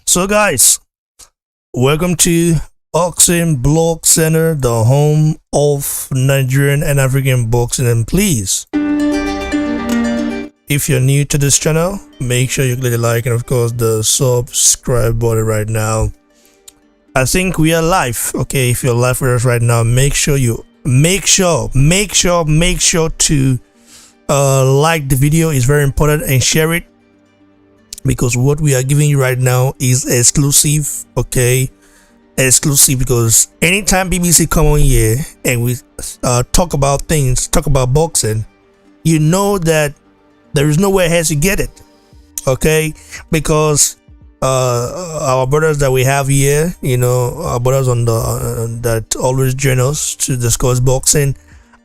So, guys, welcome to Boxing Blog Center, the home of Nigerian and African boxing. And please, if you're new to this channel, make sure you click the like and, of course, the subscribe button right now. I think we are live. Okay, if you're live with us right now, make sure to like the video. Is very important, and share it, because what we are giving you right now is exclusive. Okay, exclusive, because anytime BBC come on here and we talk about boxing, you know that there is nowhere else to get it. Okay, because our brothers that we have here, our brothers on the that always join us to discuss boxing,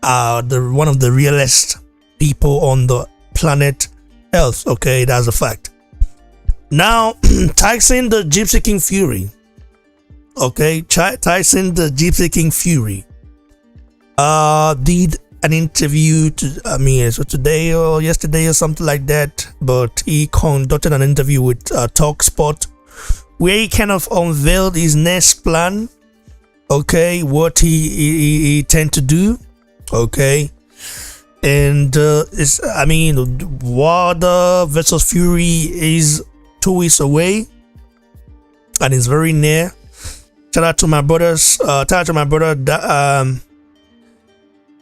are one of the realest people on the planet Earth. Okay, that's a fact. Now, Tyson the Gypsy King Fury. Okay, Tyson the Gypsy King Fury did an interview today or yesterday or something like that, but he conducted an interview with Talk Sport, where he kind of unveiled his next plan. Okay, what he tend to do. Okay, and Wilder versus Fury is 2 weeks away, and it's very near. Shout out to my brothers. Shout out to my brother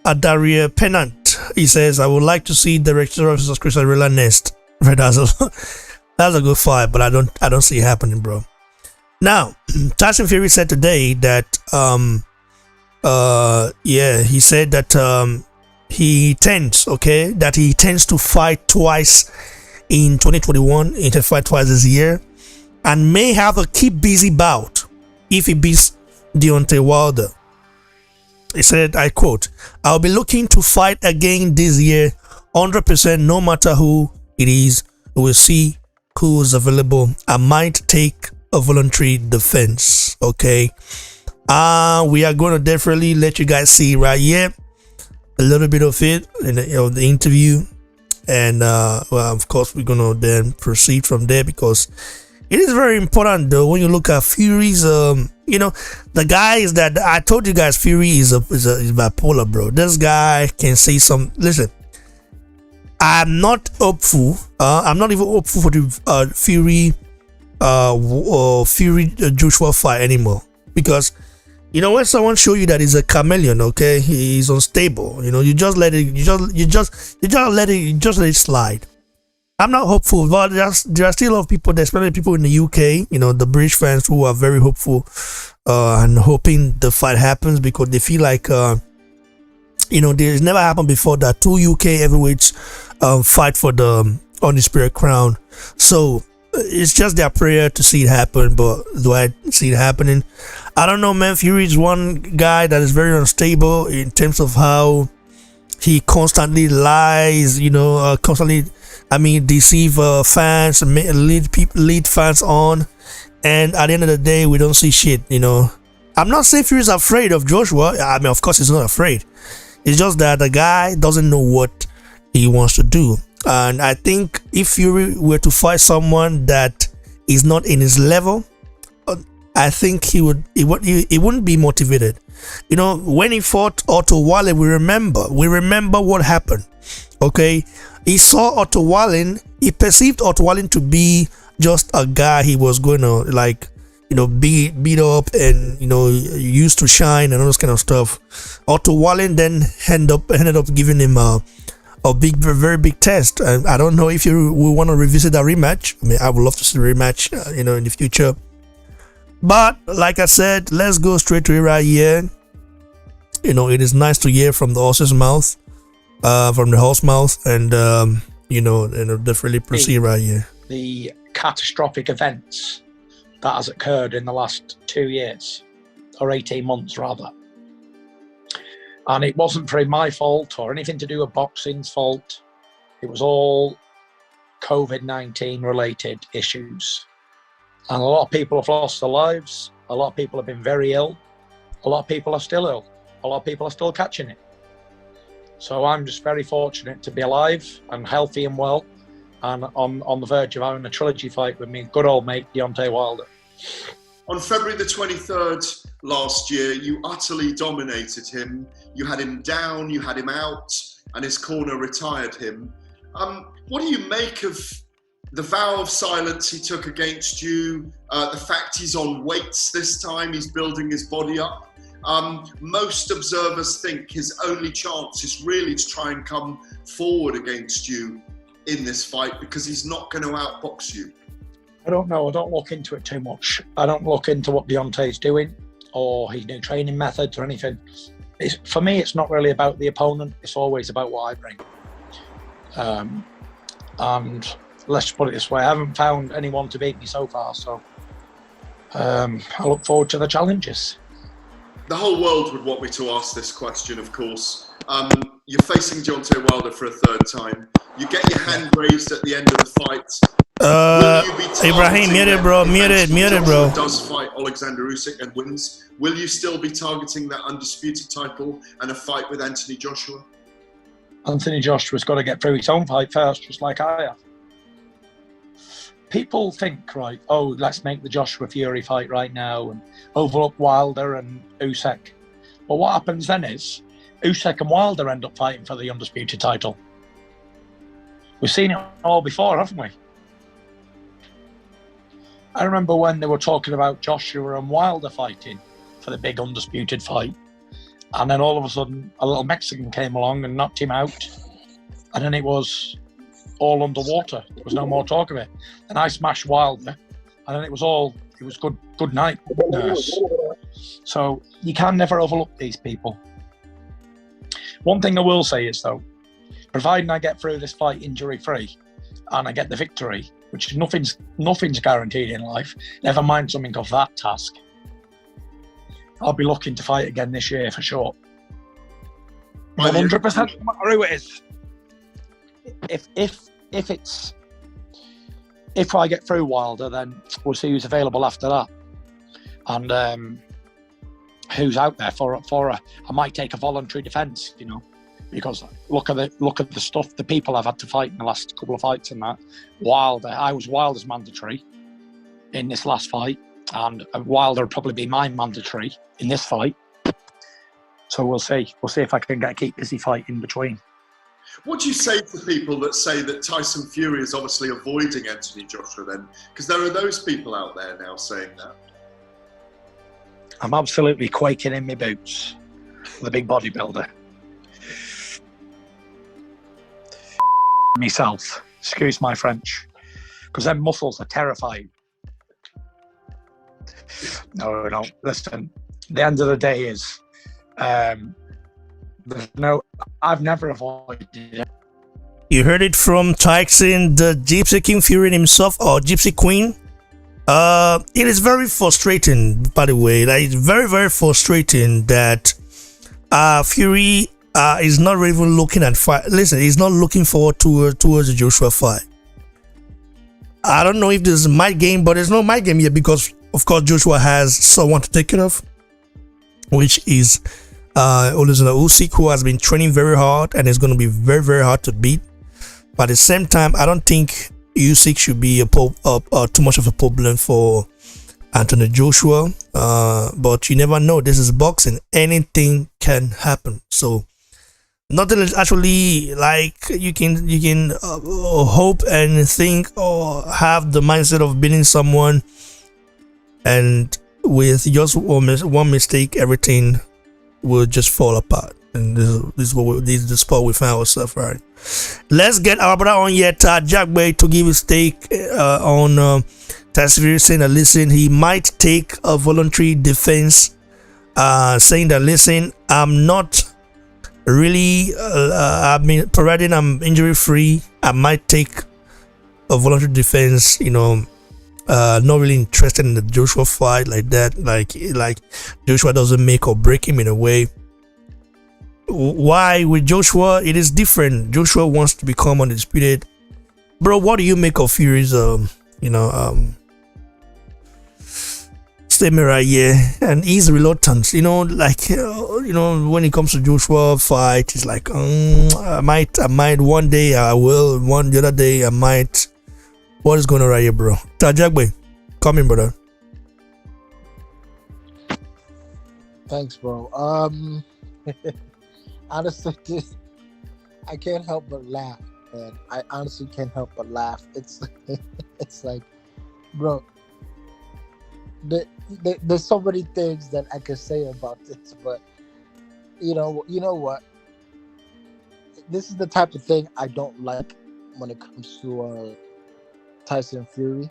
Adaria Pennant. He says, "I would like to see Director versus Chris Arella next." Right, that's a good fight, but I don't see it happening, bro. Now, Tyson Fury said today that he said that he intends to fight twice in 2021. He intends to fight twice this year, and may have a keep busy bout if he beats Deontay Wilder. He said, I quote, "I'll be looking to fight again this year, 100%, no matter who it is. We'll see who's available. I might take a voluntary defense." Okay. We are going to definitely let you guys see right here a little bit of it in the interview. And of course, we're going to then proceed from there, because it is very important, though, when you look at Fury's, the guy is that I told you guys, Fury is bipolar, bro. This guy can say some. Listen, I'm not hopeful. I'm not even hopeful for the Fury Joshua fight anymore, because when someone show you that he's a chameleon, okay, he's unstable. You just let it. You just let it slide. I'm not hopeful, but there are still a lot of people, especially people in the UK, the British fans, who are very hopeful and hoping the fight happens, because they feel like, there's never happened before that two UK heavyweights fight for the undisputed crown. So it's just their prayer to see it happen, but do I see it happening? I don't know, man. Fury is one guy that is very unstable in terms of how he constantly lies, constantly, deceive fans, lead fans on, and at the end of the day, we don't see shit. I'm not saying Fury's afraid of Joshua. Of course he's not afraid. It's just that the guy doesn't know what he wants to do. And I think if Fury were to fight someone that is not in his level, I think he wouldn't be motivated. When he fought Otto Wallin, we remember what happened. Okay, he saw Otto Wallin. He perceived Otto Wallin to be just a guy he was going to beat up and used to shine and all this kind of stuff. Otto Wallin then ended up giving him a very big test, and I don't know if you will want to revisit that rematch. I would love to see the rematch in the future. But like I said, let's go straight to it right here. It is nice to hear from the horse's mouth, from the horse mouth, and definitely proceed right here. The catastrophic events that has occurred in the last 2 years, or 18 months rather. And it wasn't for my fault or anything to do with boxing's fault. It was all COVID-19 related issues. And a lot of people have lost their lives. A lot of people have been very ill. A lot of people are still ill. A lot of people are still catching it. So I'm just very fortunate to be alive and healthy and well. and on the verge of having a trilogy fight with me good old mate Deontay Wilder. On February the 23rd last year, you utterly dominated him. You had him down, you had him out, and his corner retired him. What do you make of the vow of silence he took against you, the fact he's on weights this time, he's building his body up? Most observers think his only chance is really to try and come forward against you in this fight because he's not going to outbox you. I don't know. I don't look into it too much. I don't look into what Deontay's doing or his new training methods or anything. For me, it's not really about the opponent. It's always about what I bring. And let's put it this way, I haven't found anyone to beat me so far, so I look forward to the challenges. The whole world would want me to ask this question, of course. You're facing Deontay Wilder for a third time. You get your hand raised at the end of the fight. Ibrahim, mute it, bro. Mute it, bro. Does fight Alexander Usyk and wins. Will you still be targeting that undisputed title and a fight with Anthony Joshua? Anthony Joshua's got to get through his own fight first, just like I have. People think, right, oh, let's make the Joshua Fury fight right now and overlook Wilder and Usyk. Well, what happens then is Usyk and Wilder end up fighting for the undisputed title. We've seen it all before, haven't we? I remember when they were talking about Joshua and Wilder fighting for the big undisputed fight. And then all of a sudden, a little Mexican came along and knocked him out. And then it was all underwater. There was no more talk of it. And I smashed Wilder. And then it was good night, nurse. So you can never overlook these people. One thing I will say is, though, providing I get through this fight injury-free and I get the victory, which nothing's guaranteed in life, never mind something of that task, I'll be looking to fight again this year for sure. 100%, no matter who it is. If I get through Wilder, then we'll see who's available after that, and who's out there for a. I might take a voluntary defence, you know, because look at the stuff, the people I've had to fight in the last couple of fights and that. Wilder, I was Wilder's mandatory in this last fight, and Wilder will probably be my mandatory in this fight. So we'll see. We'll see if I can keep busy fight in between. What do you say to people that say that Tyson Fury is obviously avoiding Anthony Joshua then? Because there are those people out there now saying that. I'm absolutely quaking in my boots. The big bodybuilder. Myself. Excuse my French. Because them muscles are terrifying. No. Listen, the end of the day is, I've never avoided it. You heard it from Tyson, the Gypsy King Fury himself, or Gypsy Queen. It is very frustrating, by the way. Like, it's very, very frustrating that Fury is not even looking at fight. Listen, he's not looking forward towards the Joshua fight. I don't know if this is my game, but there's no my game yet because, of course, Joshua has someone to take care of, which is Alexander Usyk, who has been training very hard and is going to be very, very hard to beat. But at the same time, I don't think Usyk should be too much of a problem for Anthony Joshua. But you never know. This is boxing. Anything can happen. So nothing is actually like you can hope and think or have the mindset of beating someone, and with just one mistake, everything will just fall apart. And this is the spot we found ourselves, right? Let's get our brother on yet, Jack Bay, to give his take on Tyson Fury saying that, listen, he might take a voluntary defense, saying that, listen, I'm not really, providing I'm injury free, I might take a voluntary defense, you know. Not really interested in the Joshua fight like that. Like Joshua doesn't make or break him in a way. Why with Joshua it is different. Joshua wants to become undisputed. Bro, what do you make of Fury's Same right here, and he's reluctant. Like when it comes to Joshua fight, he's like, I might one day I will, one the other day I might. What is going on right here, bro? Tajagbe, come in, brother. Thanks, bro. Honestly, I can't help but laugh, man. I honestly can't help but laugh. It's like, bro, there's so many things that I could say about this, but you know what? This is the type of thing I don't like when it comes to Tyson Fury.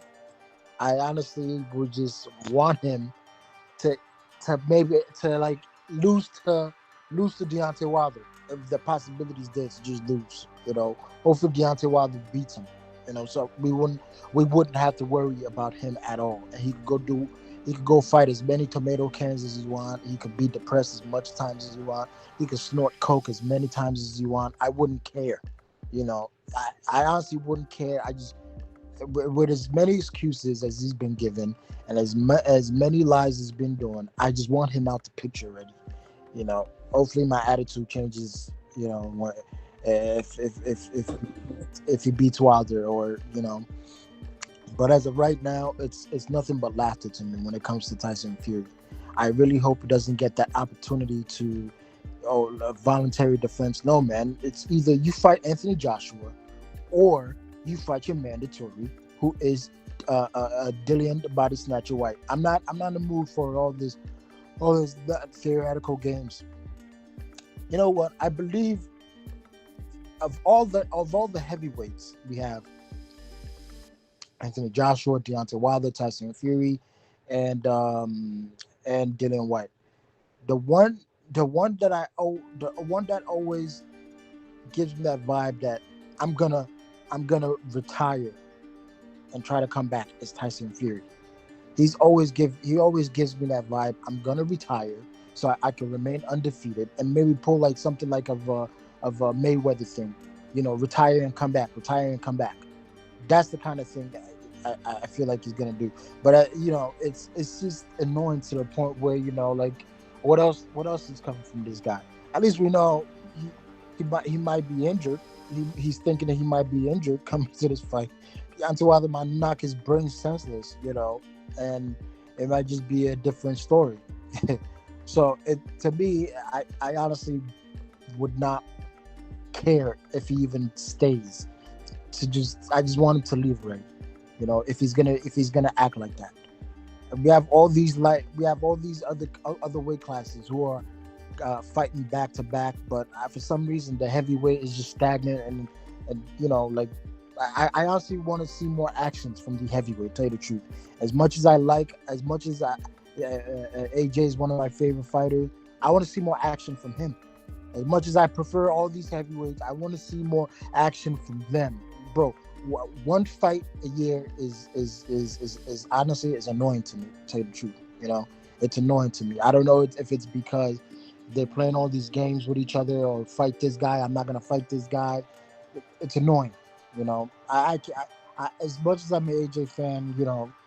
I honestly would just want him to maybe to like lose to Deontay Wilder. If the possibilities there to just lose, hopefully Deontay Wilder beats him. So we wouldn't have to worry about him at all, and he could go fight as many tomato cans as he want. He could be depressed as much times as he want. He could snort coke as many times as he want. I wouldn't care. I honestly wouldn't care. I just, with as many excuses as he's been given and as many lies he's been doing, I just want him out the picture already. Hopefully my attitude changes. If he beats Wilder, or But as of right now, it's nothing but laughter to me when it comes to Tyson Fury. I really hope he doesn't get that opportunity to a voluntary defense. No, man. It's either you fight Anthony Joshua or you fight your mandatory, who is Dillian the Body Snatcher White. I'm not in the mood for all this theoretical games. You know what? I believe of all the heavyweights we have, Anthony Joshua, Deontay Wilder, Tyson Fury, and Dillian White. The one that always gives me that vibe that I'm gonna retire and try to come back is Tyson Fury. He always gives me that vibe. I'm gonna retire so I can remain undefeated and maybe pull like something like of a Mayweather thing, retire and come back. That's the kind of thing that I feel like he's gonna do. But it's just annoying to the point where like what else is coming from this guy? At least we know he might be injured. He's thinking that he might be injured coming to this fight. Deontay Wilder might knock his brain senseless, and it might just be a different story. So to me, I honestly would not care if he even stays. I just want him to leave already. If he's gonna act like that. And we have all these other weight classes who are fighting back to back, but for some reason the heavyweight is just stagnant, and like I honestly want to see more actions from the heavyweight. Tell you the truth, as much as AJ is one of my favorite fighters, I want to see more action from him. As much as I prefer all these heavyweights, I want to see more action from them, bro. One fight a year is honestly is annoying to me. To tell you the truth, it's annoying to me. I don't know if it's because they're playing all these games with each other, or fight this guy, I'm not gonna fight this guy. It's annoying. I as much as I'm an AJ fan,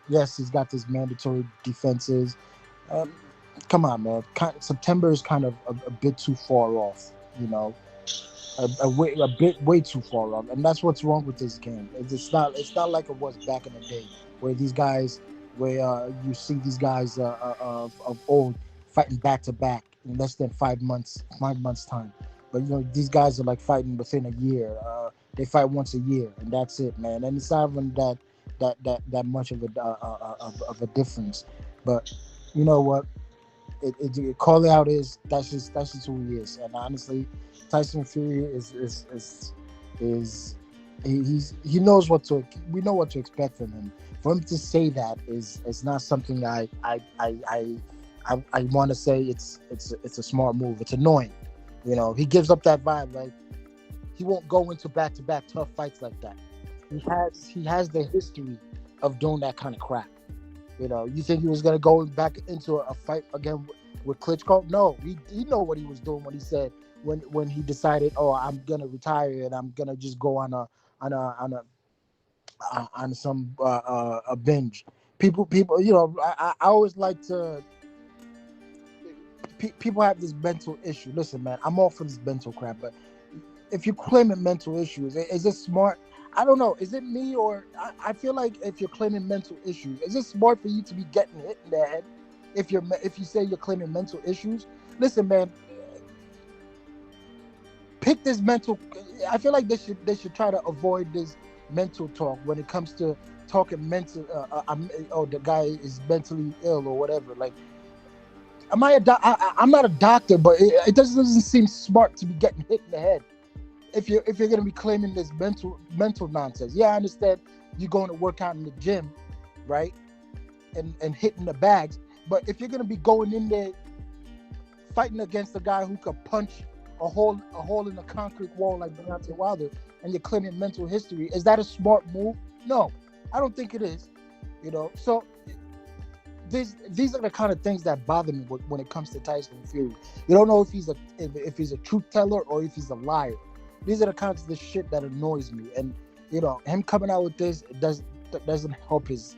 yes, he's got this mandatory defenses. Come on, man. September is kind of a bit too far off. A bit way too far off, and that's what's wrong with this game. It's not like it was back in the day where these guys, you see these guys of old fighting back to back in less than 5 months time. But these guys are like fighting within a year. They fight once a year, and that's it, man. And it's not even that much of a difference. But you know what? Call it out that's just who he is. And honestly, Tyson Fury he knows we know what to expect from him. For him to say that is not something I want to say it's a smart move. It's annoying. He gives up that vibe, like he won't go into back-to-back tough fights like that. He has the history of doing that kind of crap. You think he was gonna go back into a fight again with Klitschko? No, he know what he was doing when he said when he decided, oh, I'm gonna retire and I'm gonna just go on a binge. people, you know, I always like to. People have this mental issue. Listen, man, I'm all for this mental crap, but if you're claiming mental issues, is it smart? I don't know. Is it me, or I feel like if you're claiming mental issues, is it smart for you to be getting hit in the head? If you say you're claiming mental issues, listen, man, pick this mental. I feel like they should try to avoid this mental talk when it comes to talking mental. The guy is mentally ill or whatever. Like, I'm not a doctor, but it doesn't seem smart to be getting hit in the head. If you're gonna be claiming this mental nonsense. Yeah, I understand you're going to work out in the gym, right? And hitting the bags. But if you're gonna be going in there fighting against a guy who could punch a hole in the concrete wall like Deontay Wilder, and you're claiming mental history, is that a smart move? No, I don't think it is. You know, so these are the kind of things that bother me when it comes to Tyson Fury. You don't know if he's a truth teller or if he's a liar. These are the kinds of the shit that annoys me, and you know, him coming out with this doesn't help his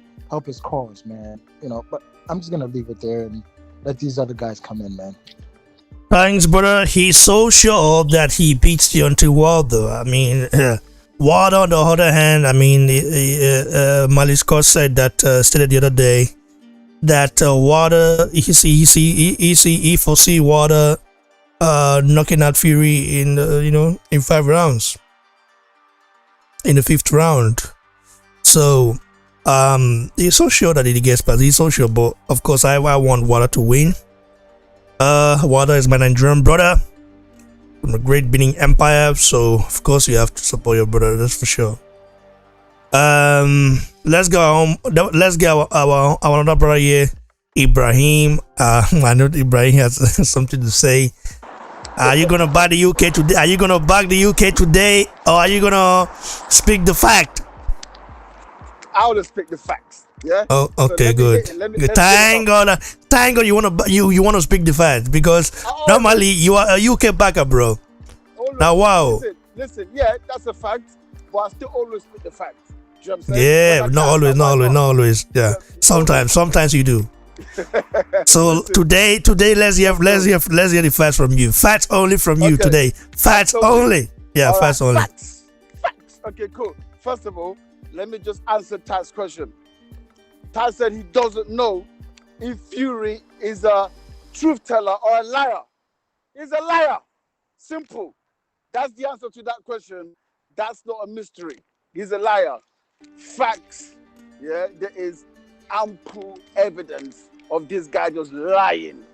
cause, man. You know, but I'm just gonna leave it there and let these other guys come in, man. Thanks, brother. He's so sure that he beats Deontay Wilder. I mean, Wilder, on the other hand, I mean, Malik Scott stated the other day that Wilder, he foresee Wilder knocking out Fury in 5 rounds, in the 5th round. So he's so sure that he gets past. He's so sure, but of course I want Wilder to win. Wilder is my Nigerian brother from a great beginning empire, so of course you have to support your brother, that's for sure. Let's go home. Let's get our another brother here, Ibrahim. I know Ibrahim has something to say. Are you gonna back the UK today? Are you gonna back the UK today, or are you gonna speak the fact? I will speak the facts. Yeah. Oh, okay, so good. Thank God you wanna speak the fact, because normally you are a UK backer, bro. Now, wow. Listen. Yeah, that's a fact, but I still always speak the fact. Do you know what I'm saying? Yeah, not always. Yeah, sometimes you do. So today, let's hear the facts from you. Facts only from you today. Facts only. Yeah, facts only. Facts. Okay, cool. First of all, let me just answer Ty's question. Ty said he doesn't know if Fury is a truth teller or a liar. He's a liar. Simple. That's the answer to that question. That's not a mystery. He's a liar. Facts. Yeah, there is ample evidence of this guy just lying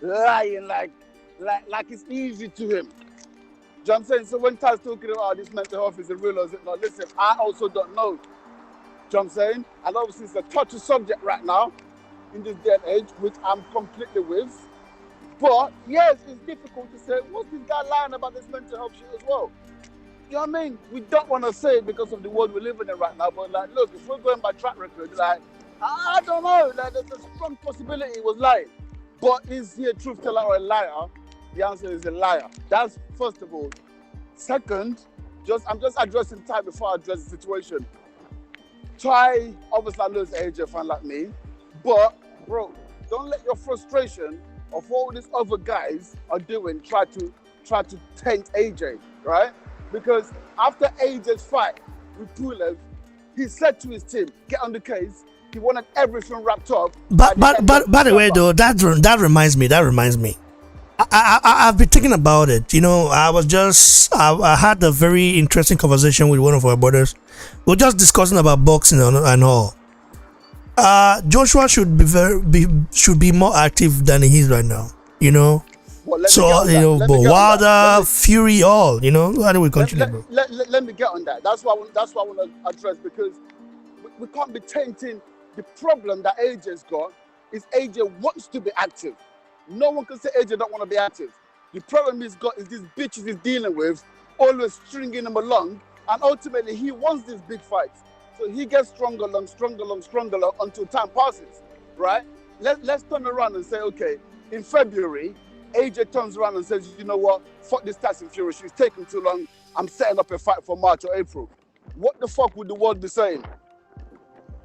like it's easy to him. Do you know what I'm saying? So when Ty's talking about this mental health is it real or is it not? Listen, I also don't know. Do you know what I'm saying? And obviously it's a touchy subject right now in this day and age, which I'm completely with. But yes, it's difficult to say, what's this guy lying about this mental health shit as well? You know what I mean? We don't want to say it because of the world we're living in right now, but like, look, if we're going by track record, like, I don't know, like, there's a strong possibility he was lying. But is he a truth teller or a liar? The answer is a liar. That's first of all. Second, I'm just addressing Ty before I address the situation. Ty, obviously I know he's an AJ fan like me, but bro, don't let your frustration of what all these other guys are doing try to taint AJ, right? Because after AJ's fight with Pulev, he said to his team, get on the case. He wanted everything wrapped up. But by the way, though, that reminds me. I've been thinking about it. You know, I had a very interesting conversation with one of our brothers. We're just discussing about boxing and all. Joshua should be more active than he is right now. You know. Well, but Wilder, Fury, all, you know. How do we continue? Let me get on that. That's what I want to address, because we can't be tainting. The problem that AJ's got is AJ wants to be active. No one can say AJ don't want to be active. The problem he's got is these bitches he's dealing with, always stringing him along, and ultimately he wants these big fights. So he gets stronger until time passes, right? Let's turn around and say, okay, in February, AJ turns around and says, you know what, fuck this Tyson Fury, she's taking too long, I'm setting up a fight for March or April. What the fuck would the world be saying?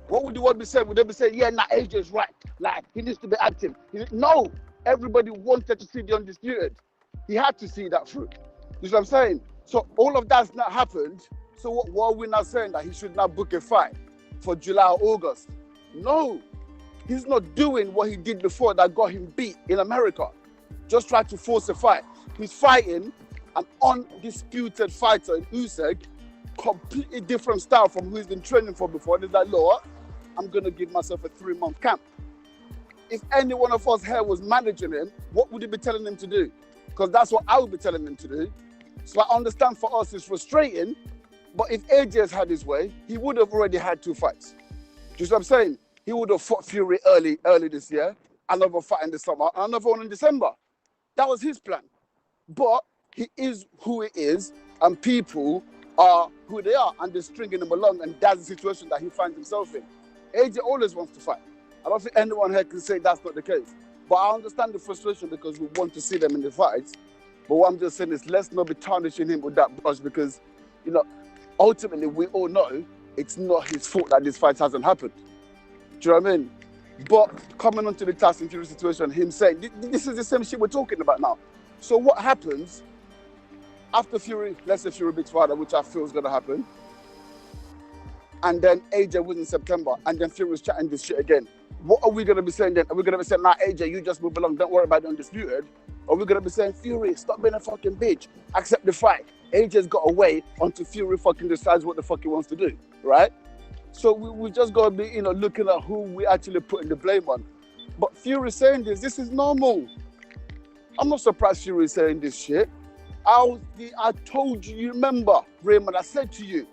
What would the world be saying? Would they be saying, yeah, nah, AJ's right. Like, he needs to be active. No, everybody wanted to see the undisputed. He had to see that through. You know what I'm saying? So all of that's not happened. So what are we now saying? That he should now book a fight for July or August? No. He's not doing what he did before that got him beat in America. Just try to force a fight. He's fighting an undisputed fighter in Usyk, completely different style from who he's been training for before. And he's like, Lord, I'm going to give myself a 3-month camp. If any one of us here was managing him, what would he be telling him to do? Because that's what I would be telling him to do. So I understand for us it's frustrating, but if AJ has had his way, he would have already had 2 fights. Do you see what I'm saying? He would have fought Fury early this year, another fight in the summer, another one in December. That was his plan. But he is who he is, and people are who they are, and they're stringing him along, and that's the situation that he finds himself in. AJ always wants to fight. I don't think anyone here can say that's not the case. But I understand the frustration because we want to see them in the fights. But what I'm just saying is let's not be tarnishing him with that brush because, you know, ultimately we all know it's not his fault that this fight hasn't happened. Do you know what I mean? But coming onto the Tyson Fury situation, him saying, this is the same shit we're talking about now. So what happens after Fury, let's say Fury beats Wilder, which I feel is going to happen, and then AJ wins in September, and then Fury's chatting this shit again. What are we going to be saying then? Are we going to be saying, nah, AJ, you just move along, don't worry about the undisputed? Or are we going to be saying, Fury, stop being a fucking bitch, accept the fight. AJ's got to wait until Fury fucking decides what the fuck he wants to do, right? So we just got to be, you know, looking at who we actually putting the blame on. But Fury saying this is normal. I'm not surprised Fury is saying this shit. I told you, you remember, Raymond, I said to you,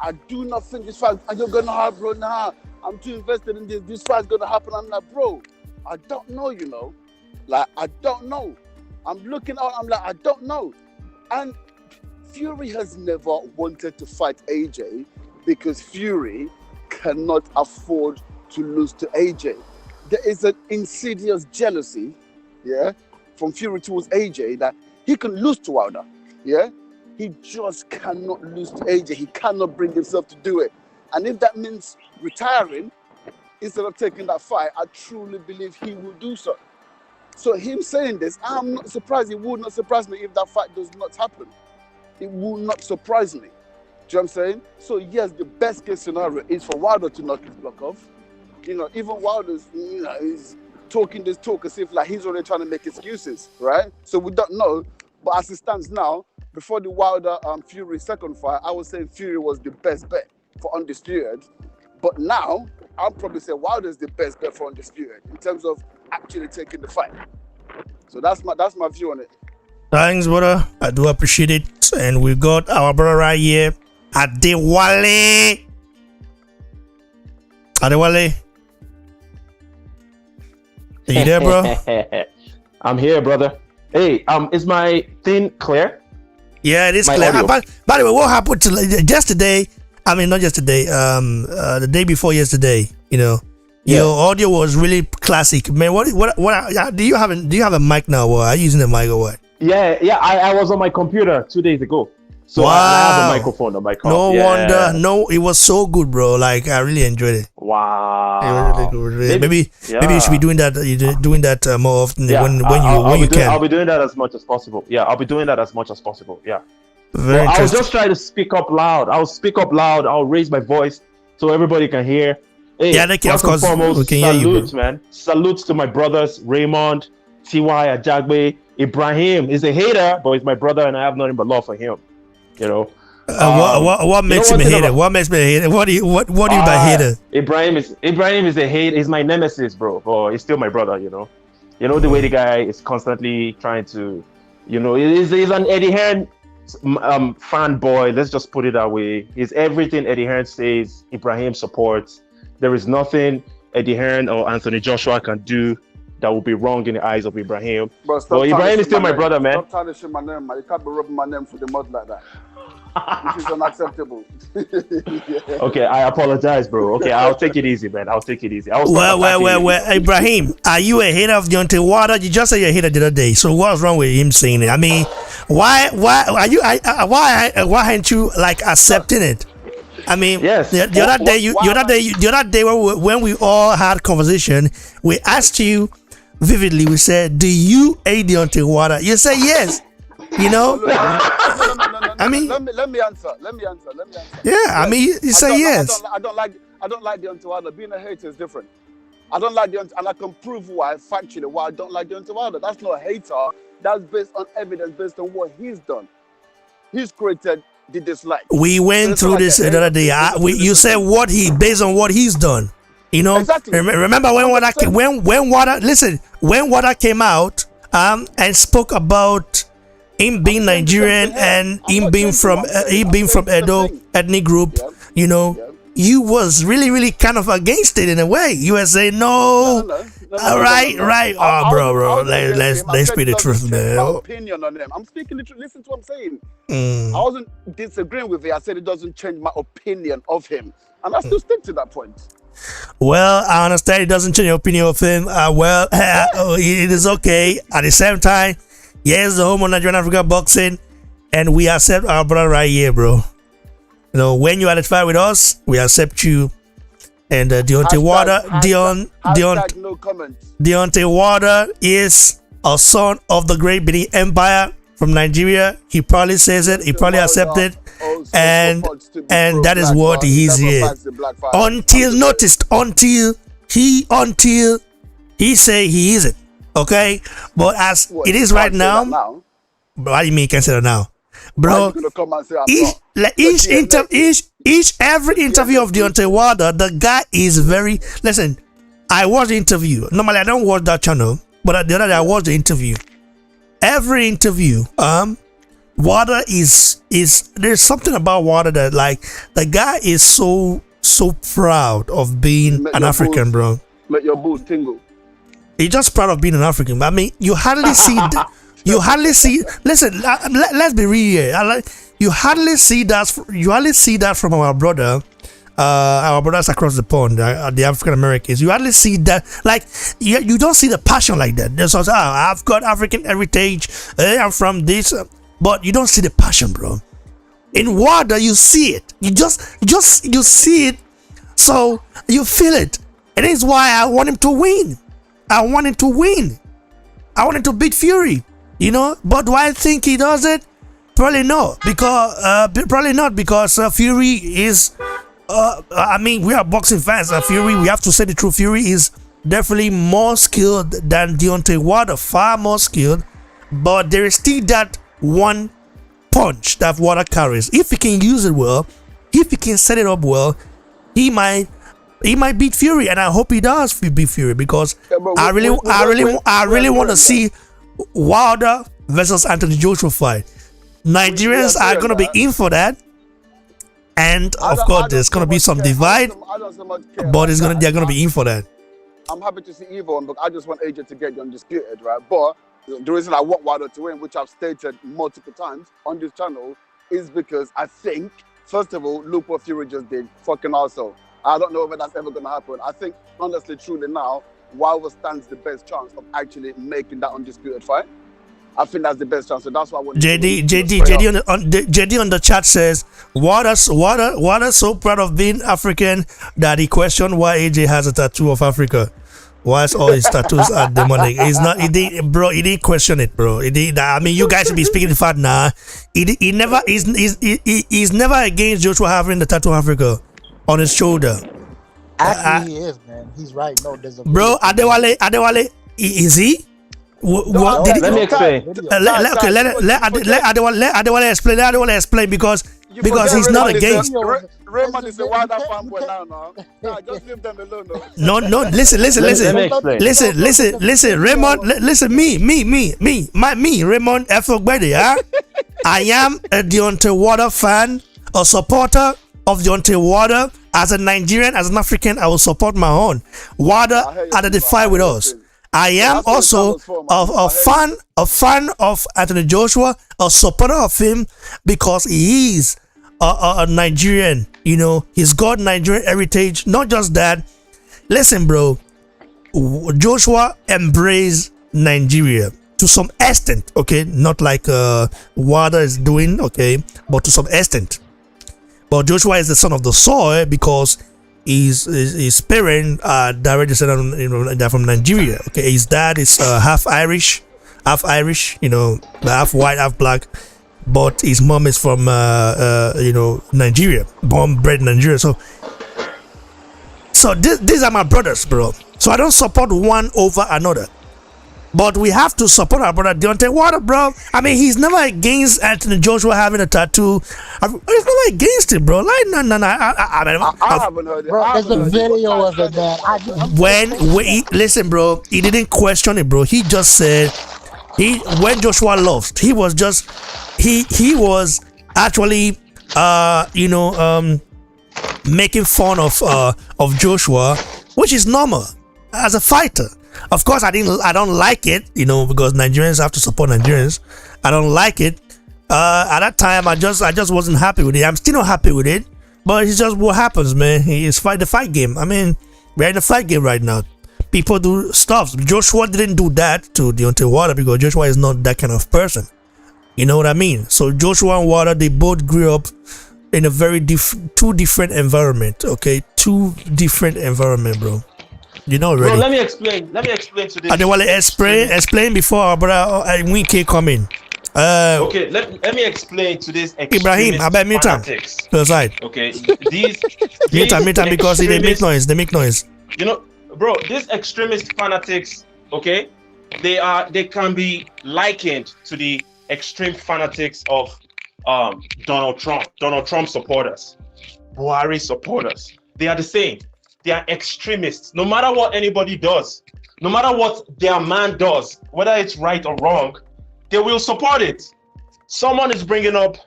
I do not think this fight, and you're going to have, bro, nah, I'm too invested in this, this fight's going to happen. I'm like, bro, I don't know, you know. Like, I don't know. I'm looking out, I'm like, I don't know. And Fury has never wanted to fight AJ because Fury cannot afford to lose to AJ. There is an insidious jealousy, yeah, from Fury towards AJ that he can lose to Wilder, yeah? He just cannot lose to AJ. He cannot bring himself to do it. And if that means retiring, instead of taking that fight, I truly believe he will do so. So him saying this, I'm not surprised. It would not surprise me if that fight does not happen. It will not surprise me. Do you know what I'm saying? So yes, the best case scenario is for Wilder to knock his block off. You know, even Wilder's, you know, he's talking this talk as if like he's already trying to make excuses, right? So we don't know. But as it stands now, before the Wilder Fury second fight, I was saying Fury was the best bet for undisputed. But now, I'll probably say Wilder's the best bet for undisputed in terms of actually taking the fight. So that's my view on it. Thanks, brother. I do appreciate it. And we got our brother right here, Adewale. Adewale. Are you there, bro? I'm here, brother. Hey, is my thing clear? Yeah, it is clear. By the way, what happened to yesterday? I mean, not yesterday. The day before yesterday. You know, your audio was really classic, man. What? Do you have a mic now? Or are you using the mic or what? Yeah. I was on my computer 2 days ago, so wow. I have a microphone on my car. No wonder. No, it was so good, bro. Like I really enjoyed it. Wow. Maybe you should be doing that more often when you can. I'll be doing that as much as possible. Yeah, I'll be doing that as much as possible. Yeah. Very I'll just try to speak up loud. I'll raise my voice so everybody can hear. Hey, yeah, of course. Foremost, we can hear you, salutes, man. Salutes to my brothers, Raymond, T.Y. Ajagbe, Ibrahim. He's a hater, but he's my brother, and I have nothing but love for him. You know. What makes him a hater? What makes me a hater? What do you mean by hater? Ibrahim is a hater. He's my nemesis, bro. But he's still my brother. You know the way the guy is constantly trying to, you know, he's an Eddie Hearn fanboy. Let's just put it that way. He's everything Eddie Hearn says. Ibrahim supports. There is nothing Eddie Hearn or Anthony Joshua can do that will be wrong in the eyes of Ibrahim. Bro, but Ibrahim is still my brother, man. Stop tarnishing my name, man. You can't be rubbing my name for the mud like that. This is unacceptable. Yeah. Okay, I apologize, bro. Okay, I'll take it easy, man. I'll take it easy. Well, Ibrahim, are you a hater of Deontay Wilder? You just said you're a hater the other day. So what's wrong with him saying it? I mean, why aren't you like accepting it? I mean, Yes. the other day when we all had conversation, we asked you vividly. We said, "Do you hate Deontay Wilder?" You say yes. You know. No, I mean, let me answer. yeah. I mean, you say yes. I don't like Deontay Wilder. Being a hater is different. I don't like Deontay, and I can prove why factually why I don't like Deontay Wilder. That's not a hater. That's based on evidence, based on what he's done. He's created the dislike. We went through this the other day. You said what he based on what he's done. You know, Exactly. Remember when Wilder came out and spoke about him being Nigerian and him being from Edo ethnic group. Yeah. You know, Yeah. you was really kind of against it in a way. You were saying no. Right. Oh, bro. Let's speak the truth, man. My opinion on them. I'm speaking the truth. Listen to what I'm saying. I wasn't disagreeing with it. I said it doesn't change my opinion of him, and I still stick to that point. Well, I understand it doesn't change your opinion of him. It is okay. At the same time, yes, the home of Nigerian Africa boxing, and we accept our brother right here, bro. You know, when you identify with us, we accept you. And Deontay Wilder, No comments. Deontay Wilder is a son of the great Benin Empire from Nigeria. He probably says it. He probably accepts it. And that is what he is here. Until he say he isn't. Okay? But as it is right now, why do you mean you can't say that now? Bro, every interview of Deontay Wilder, the guy is very. Listen, I watched the interview. Normally, I don't watch that channel, but the other day I watched the interview. Every interview, Wilder is there's something about Wilder that, like, the guy is so proud of being an African, bro. Make your boots tingle. He's just proud of being an African. I mean, you hardly see. Listen, let's be real here. You hardly see that from our brothers across the pond, the African Americans. You hardly see that. Like, you don't see the passion like that. There's also, I've got African heritage. I'm from this, but you don't see the passion, bro. In Wilder, you see it. You see it. So you feel it, and it's why I want him to win. I want him to beat Fury. You know, but do I think he does it? Probably not, because Fury is. I mean, we are boxing fans. Fury, we have to say the truth. Fury is definitely more skilled than Deontay Wilder, far more skilled. But there is still that one punch that Wilder carries. If he can use it well, if he can set it up well, he might beat Fury, and I hope he does beat Fury, because I really want to see Wilder versus Anthony Joshua fight. Nigerians are going to be in for that, and of course there's going to be some divide, but they're going to be in for that. I'm happy to see either one, but I just want AJ to get the undisputed, right? But the reason I want Wilder to win, which I've stated multiple times on this channel, is because I think, first of all, look what Fury just did, fucking arsehole. I don't know whether that's ever going to happen. I think, honestly, truly now, Wilder stands the best chance of actually making that undisputed fight. I think that's the best chance, so that's why I want JD on the chat says Wilder's so proud of being African that he questioned why AJ has a tattoo of Africa. Why all his tattoos are demonic? He's not. He didn't question it, bro. I mean, you guys should be speaking the fact now. He's never against Joshua having the tattoo of Africa on his shoulder. Actually, he is, man. He's right. No, there's a bro. Adewale, is he? Let me explain. Let Adewale explain. Let Adewale explain because he's not against. Raymond is a Wilder fanboy now. Nah, just leave them alone. No. Listen. Raymond, listen. Me, Raymond F. Ogbede. I am a Deontay Wilder fan, a supporter of Deontay Wilder. As a Nigerian, as an African, I will support my own. Wilder identify with us. I am also a fan of Anthony Joshua, a supporter of him, because he is a Nigerian. You know, he's got Nigerian heritage. Not just that. Listen, bro, Joshua embraced Nigeria to some extent, okay? Not like Wilder is doing, okay, but to some extent. But Joshua is the son of the soil because his parents are direct descendant, they're from Nigeria. Okay, his dad is half Irish, half white, half black. But his mom is from Nigeria, born bred in Nigeria. So these are my brothers, bro. So I don't support one over another. But we have to support our brother Deontay Wilder, bro. I mean, he's never against Anthony Joshua having a tattoo. He's never against it, bro. Like, no. I haven't heard it. Bro, there's a video of it, man. Listen, bro, he didn't question it, bro. He just said when Joshua lost, he was actually making fun of Joshua, which is normal as a fighter. Of course, I don't like it, because Nigerians have to support Nigerians. I don't like it. At that time, I just wasn't happy with it. I'm still not happy with it, but it's just what happens, man. It's the fight game. I mean, we're in the fight game right now. People do stuff. Joshua didn't do that to Deontay Wilder because Joshua is not that kind of person. You know what I mean? So Joshua and Wilder, they both grew up in a very two different environment. Okay, two different environment, bro. You know already. Bro, let me explain to this. Adewale, explain before our brother Winky come in. Okay, let me explain to this Ibrahim, I bet mute him. To the side. Okay, these mute him because they make noise. They make noise. Bro, these extremist fanatics, okay, they can be likened to the extreme fanatics of Donald Trump supporters, Buhari supporters. They are the same. They are extremists. No matter what anybody does, no matter what their man does, whether it's right or wrong, they will support it. Someone is bringing up,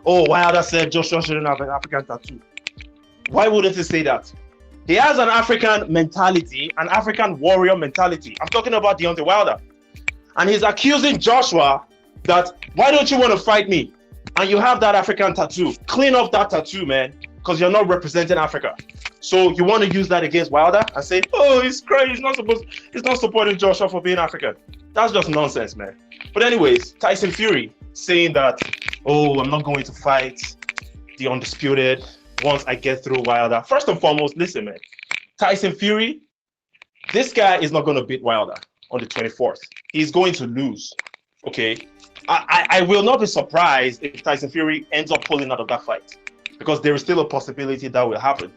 Wilder said Joshua shouldn't have an African tattoo. Why wouldn't he say that? He has an African mentality, an African warrior mentality. I'm talking about Deontay Wilder. And he's accusing Joshua that, why don't you want to fight me? And you have that African tattoo. Clean up that tattoo, man, because you're not representing Africa. So you want to use that against Wilder and say, he's crazy, he's not supporting Joshua for being African. That's just nonsense, man. But anyways, Tyson Fury saying that, I'm not going to fight the undisputed once I get through Wilder. First and foremost, listen, man. Tyson Fury, this guy is not going to beat Wilder on the 24th. He's going to lose, okay? I will not be surprised if Tyson Fury ends up pulling out of that fight because there is still a possibility that will happen.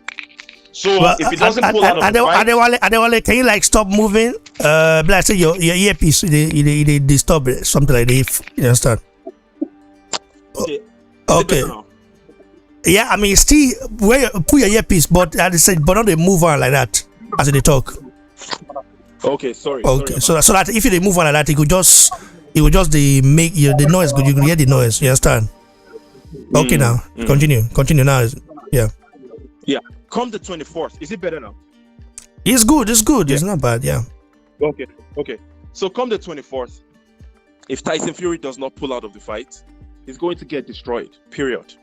So if it doesn't pull out of the fight, Adewale, can you stop moving? Like say your earpiece, they disturb it, something like that. You understand? Okay. Yeah, I mean, still put your earpiece, but as I said, but not they move on like that as they talk. Okay, sorry. Okay, so that if they move on like that, it would just make the noise. You can hear the noise. You understand? Okay, now continue now. Yeah. Come the 24th. Is it better now? It's good. Yeah. It's not bad. Yeah. Okay. So come the 24th, if Tyson Fury does not pull out of the fight, he's going to get destroyed. Period.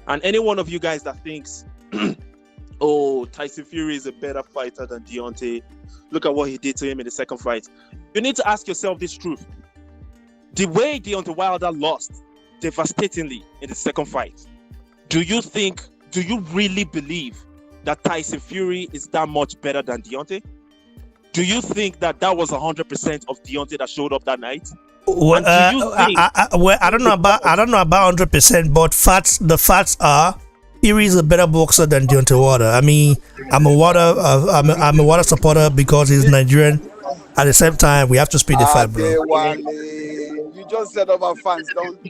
And any one of you guys that thinks, Tyson Fury is a better fighter than Deontay, look at what he did to him in the second fight. You need to ask yourself this truth. The way Deontay Wilder lost devastatingly in the second fight, do you really believe that Tyson Fury is that much better than Deontay? Do you think that was 100% of Deontay that showed up that night? Well, I don't know about 100%, but the facts are Fury is a better boxer than Deontay Wilder. I mean, I'm a Wilder supporter because he's Nigerian. At the same time, we have to speed the fight, bro. You just said our fans don't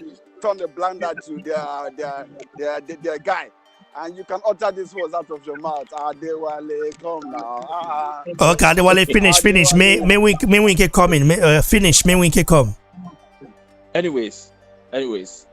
turn the blinder to their guy. And you can utter these words out of your mouth. Adewale, come now. Okay, Adewale, finish. May we keep coming. Finish. May we keep come. Anyways,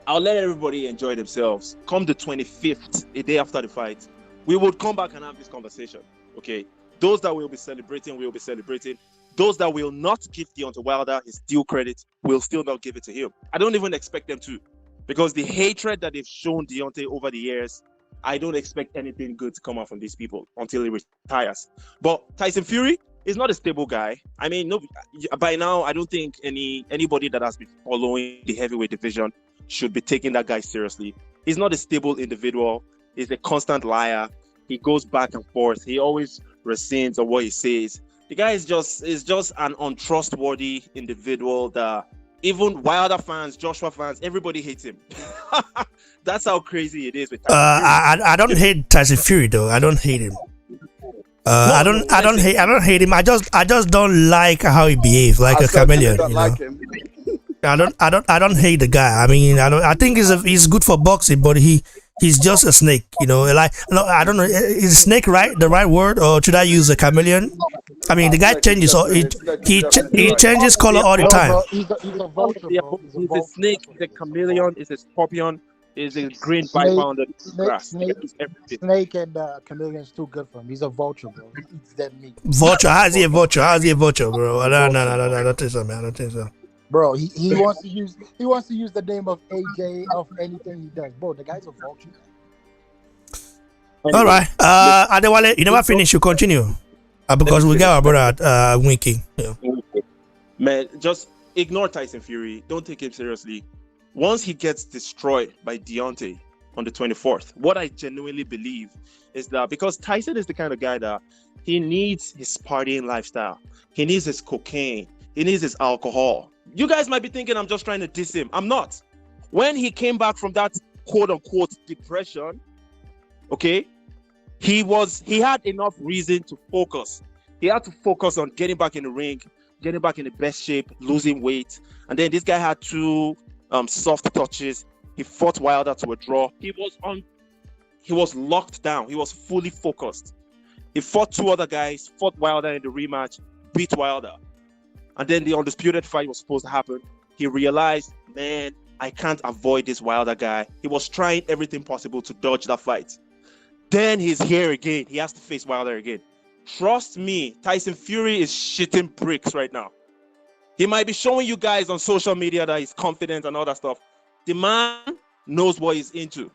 I'll let everybody enjoy themselves. Come the 25th, a day after the fight, we will come back and have this conversation. Okay, those that will be celebrating, will be celebrating. Those that will not give Deontay Wilder his due credit will still not give it to him. I don't even expect them to, because the hatred that they've shown Deontay over the years, I don't expect anything good to come out from these people until he retires. But Tyson Fury is not a stable guy. I mean, no, by now, I don't think anybody that has been following the heavyweight division should be taking that guy seriously. He's not a stable individual. is a constant liar. He goes back and forth. He always rescinds on what he says. The guy is just an untrustworthy individual that even Wilder fans, Joshua fans, everybody hates him. That's how crazy it is with Tyson Fury. I don't hate Tyson Fury though. I don't hate him. I don't hate him. I just don't like how he behaves, like a chameleon. Don't You like know? him. I don't hate the guy. I mean, I think he's good for boxing, but he's just a snake. You know, like no, I don't know. Is snake the right word, or should I use a chameleon? I mean, the guy changes. He changes color all the No, time. bro, he's a vulture, bro. He's a snake, he's a chameleon, he's a scorpion, he's a green viper on the grass. Snake and chameleon's too good for him. He's a vulture, bro. He eats dead meat. Vulture? How is he a vulture? How is he a vulture, bro? No, I don't think so, man. I don't think so. Bro, he wants to use the name of AJ of anything he does. Bro, the guy's a vulture. All right. Adewale, you never finish. You continue. Because we got our brother winking. Yeah. Man, just ignore Tyson Fury. Don't take him seriously. Once he gets destroyed by Deontay on the 24th, what I genuinely believe is that because Tyson is the kind of guy that he needs his partying lifestyle. He needs his cocaine. He needs his alcohol. You guys might be thinking I'm just trying to diss him. I'm not. When he came back from that quote-unquote depression, okay, he had enough reason to focus. He had to focus on getting back in the ring, getting back in the best shape, losing weight. And then this guy had two soft touches. He fought Wilder to a draw. He was locked down. He was fully focused. He fought two other guys, fought Wilder in the rematch, beat Wilder. And then the undisputed fight was supposed to happen. He realized, man, I can't avoid this Wilder guy. He was trying everything possible to dodge that fight. Then he's here again. He has to face Wilder again. Trust me, Tyson Fury is shitting bricks right now. He might be showing you guys on social media that he's confident and all that stuff. The man knows what he's into.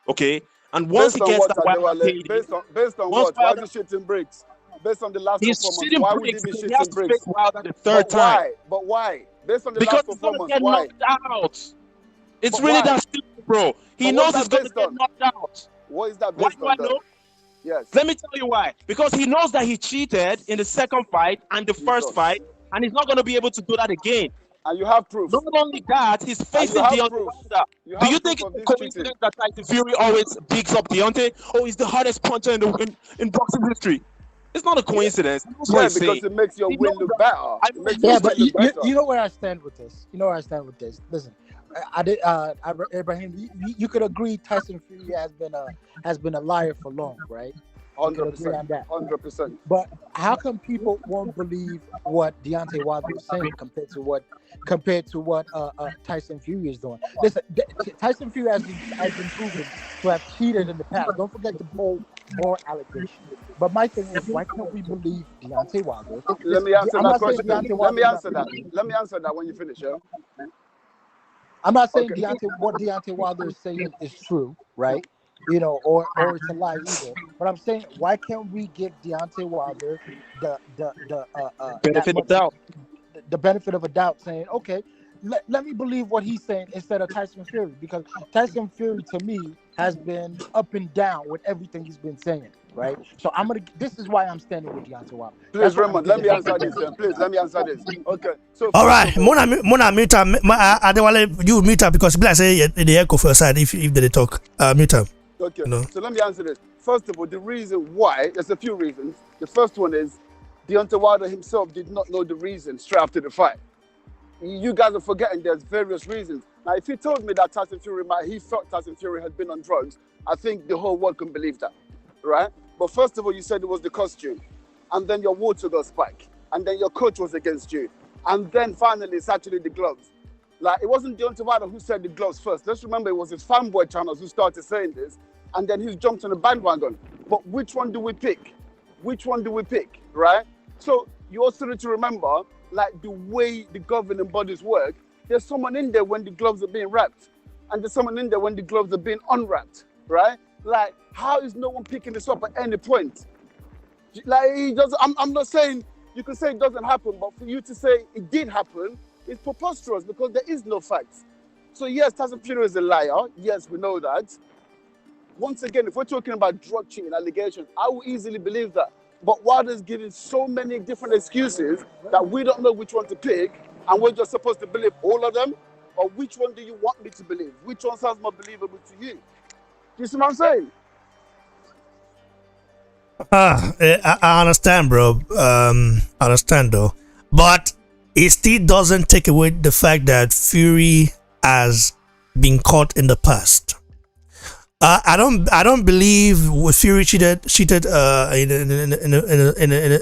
Okay? And once he gets that Wilder paid, based on what? Why is he shitting bricks? Based on the last performance, why would he be shitting bricks? The third time. But why? Based on the Because last performance, he's why? gonna get knocked out. It's But really why? that simple, bro. He But knows what's he's that gonna based get on? knocked out. What is that Why based do I on? know? Though? Yes. Let me tell you why. Because he knows that he cheated in the second fight and the first fight, and he's not going to be able to do that again. And you have proof. Not only that, he's facing have Deontay proof. Wilder. You Do have you think proof it's of a this coincidence that Tyson Fury always bigs up Deontay? Oh, he's the hardest puncher in boxing history. It's not a coincidence. That's what Yeah, he's because saying. it makes your He win knows look that. better. I It makes know your Yeah, but win look better. you know where I stand with this. Listen, Ibrahim, you could agree Tyson Fury has been a liar for long, right? You could agree on 100%. that. 100%. But how come people won't believe what Deontay Wilder is saying compared to what Tyson Fury is doing? Listen, Tyson Fury has been proven to have cheated in the past. Don't forget the more allegations. But my thing is, why can't we believe Deontay Wilder? Let me answer I'm that not saying question. Deontay Let Wilder me is answer not- that. Let me answer that when you finish, yeah? I'm not saying Okay. what Deontay Wilder is saying is true, right? You know, or it's a lie either. But I'm saying, why can't we give Deontay Wilder the Benefit of doubt. the benefit of a doubt, saying, okay, let me believe what he's saying instead of Tyson Fury, because Tyson Fury to me has been up and down with everything he's been saying, right? So this is why I'm standing with Deontay Wilder. Please, That's why I'm Raymond, let me standing answer with this. Yeah. Please, let me answer this. Okay. So All first right, of all- Mona mute her. Adewale, you mute her because people say the echo for your side if they talk. Mute her. Okay, No. so let me answer this. First of all, the reason why, there's a few reasons. The first one is Deontay Wilder himself did not know the reason straight after the fight. You guys are forgetting there's various reasons. Now, if you told me that he felt Tyson Fury had been on drugs, I think the whole world can believe that, right? But first of all, you said it was the costume, and then your water got spiked, and then your coach was against you, and then finally it's actually the gloves. Like, it wasn't Deontay Wilder who said the gloves first. Let's remember it was his fanboy channels who started saying this, and then he's jumped on the bandwagon. But which one do we pick? Which one do we pick, right? So you also need to remember, like, the way the governing bodies work, there's someone in there when the gloves are being wrapped, and there's someone in there when the gloves are being unwrapped, right? Like, how is no one picking this up at any point? Like, he doesn't. I'm not saying you can say it doesn't happen, but for you to say it did happen, it's preposterous because there is no facts. So yes, Tyson Fury is a liar. Yes, we know that. once again, if we're talking about drug cheating allegations, I will easily believe that. But Wilder's giving so many different excuses that we don't know which one to pick, and we're just supposed to believe all of them? Or which one do you want me to believe? Which one sounds more believable to you? Do you see what I'm saying? I understand, bro. I understand, though. But it still doesn't take away the fact that Fury has been caught in the past. I don't believe Fury cheated in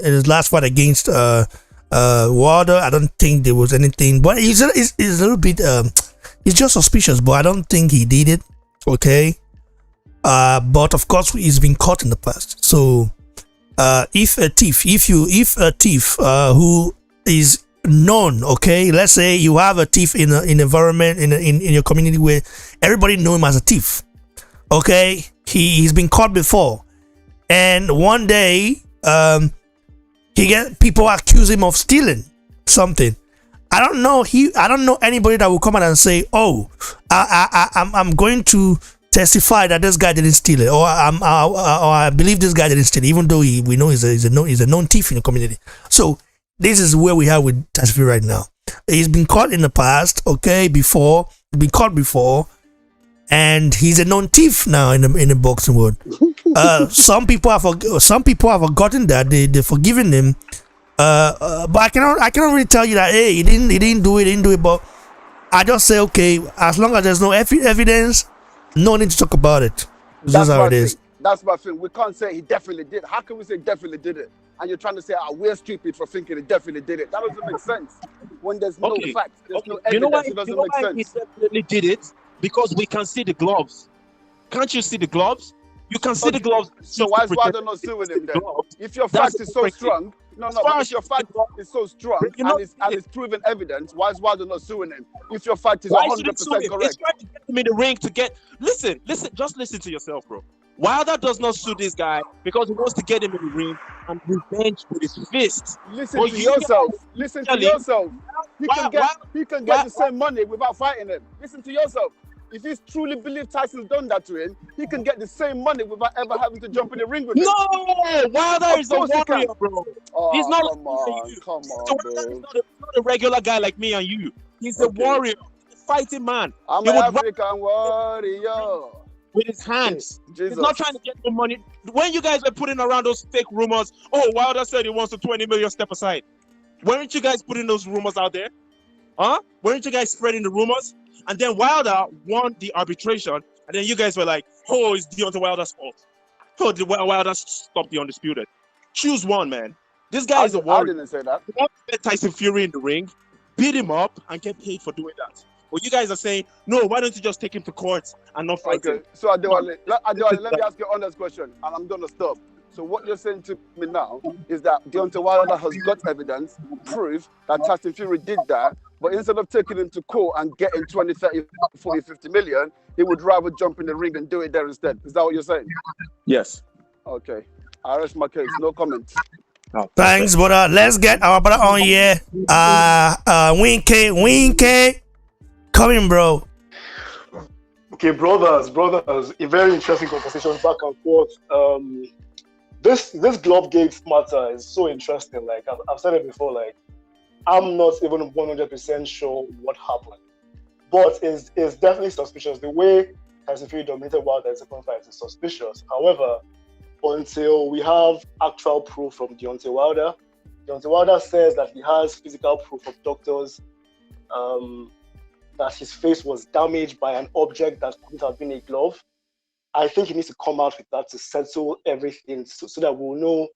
his last fight against Wilder. I don't think there was anything, but it's a little bit it's just suspicious, but I don't think he did it. Okay. But of course he's been caught in the past. So if a thief who is known, okay, let's say you have a thief in an environment in your community where everybody know him as a thief, okay, he's been caught before, and one day people accuse him of stealing something. I don't know anybody that will come out and say, oh, I'm going to testify that this guy didn't steal it, or I believe this guy didn't steal it, even though we know he's a known thief in the community. So this is where we are with Tyson Fury right now. He's been caught in the past, okay, been caught before, and he's a known thief now in the boxing world. Some people have forgotten that they've forgiven him. But I cannot really tell you that, hey, he didn't do it. But I just say, okay, as long as there's no evidence, no need to talk about it. That's how it is. That's my thing. We can't say he definitely did. How can we say definitely did it? And you're trying to say, we're stupid for thinking he definitely did it. That doesn't make sense. When there's no facts, there's no evidence, it doesn't make sense. He definitely did it? Because we can see the gloves. Can't you see the gloves? You can see the gloves. So why is Wilder not suing him then? If your fact is so strong, if your fact is so strong and it's proven evidence, why is Wilder not suing him? If your fact is 100% correct. He's trying to get him in the ring to get... Listen, just listen to yourself, bro. Wilder does not sue this guy because he wants to get him in the ring and revenge with his fist. Listen to yourself. He can get the same money without fighting him. Listen to yourself. If he truly believes Tyson's done that to him, he can get the same money without ever having to jump in the ring with him. No! Wilder is a warrior, bro. Oh, he's not come on, bro. He's not a regular guy like me and you. He's a warrior. He's a fighting man. I'm an African warrior. With his hands. Jesus. He's not trying to get no money. When you guys were putting around those fake rumors, oh, Wilder said he wants a 20 million step aside. Weren't you guys putting those rumors out there? Huh? Weren't you guys spreading the rumors? And then Wilder won the arbitration, and then you guys were like, oh, it's Deontay Wilder's fault. Oh, Wilder stopped the undisputed. Choose one, man. This guy is a warrior. I didn't say that. You want to get Tyson Fury in the ring, beat him up, and get paid for doing that. But you guys are saying, no, why don't you just take him to court and not fight him? So Adewale, let me ask you an honest question, and I'm going to stop. So what you're saying to me now is that Deontay Wilder has got evidence, proof that Tyson Fury did that, but instead of taking him to court and getting 20, 30, 40, 50 million, he would rather jump in the ring and do it there instead. Is that what you're saying? Yes. Okay. I rest my case. No comment. No. Thanks, brother. Let's get our brother on here. Winky. Come in, bro. Okay, brothers, a very interesting conversation back and forth. This glove gate matter is so interesting. Like I've said it before, like I'm not even 100% sure what happened, but it's definitely suspicious. The way Tyson Fury dominated Wilder in the second fight is suspicious. However, until we have actual proof from Deontay Wilder says that he has physical proof of doctors that his face was damaged by an object that couldn't have been a glove. I think he needs to come out with that to settle everything so that we'll know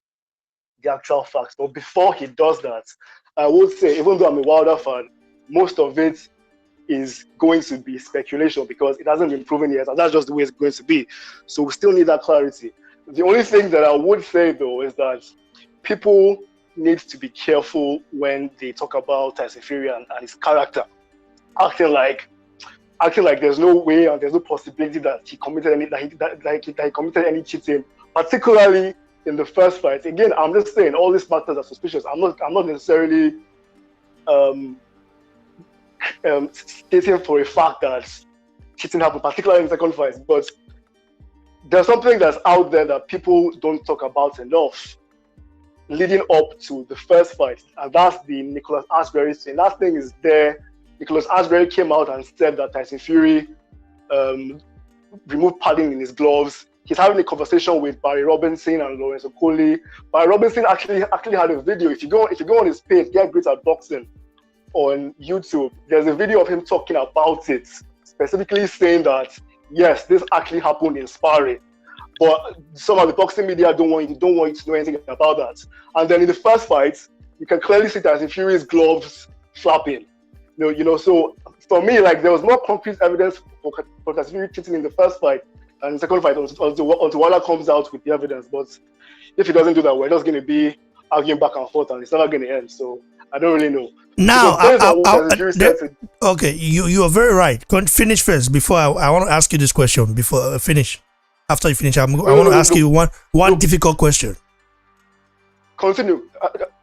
the actual facts. But before he does that, I would say, even though I'm a Wilder fan, most of it is going to be speculation because it hasn't been proven yet, and that's just the way it's going to be. So we still need that clarity. The only thing that I would say, though, is that people need to be careful when they talk about Tyson Fury and his character, acting like there's no way and there's no possibility that he committed any cheating, particularly in the first fight. Again, I'm just saying all these matters are suspicious. I'm not necessarily stating for a fact that cheating happened, particularly in the second fight. But there's something that's out there that people don't talk about enough leading up to the first fight, and that's the Nicholas Ashbury thing. That thing is there. Nicholas Ashbury came out and said that Tyson Fury removed padding in his gloves. He's having a conversation with Barry Robinson and Lawrence Okoli. Barry Robinson actually had a video. If you go on his page, Get Great at Boxing on YouTube, there's a video of him talking about it, specifically saying that yes, this actually happened in sparring. But some of the boxing media don't want you to know anything about that. And then in the first fight, you can clearly see Tyson Fury's gloves flapping. So for me, like, there was more concrete evidence for Tyson Fury cheating in the first fight and the second fight until Wilder comes out with the evidence. But if he doesn't do that, we're just going to be arguing back and forth, and it's never going to end. So I don't really know. Now, okay, you are very right. Finish first before I want to ask you this question. Before I finish, after you finish, I want to ask you one difficult question. Continue.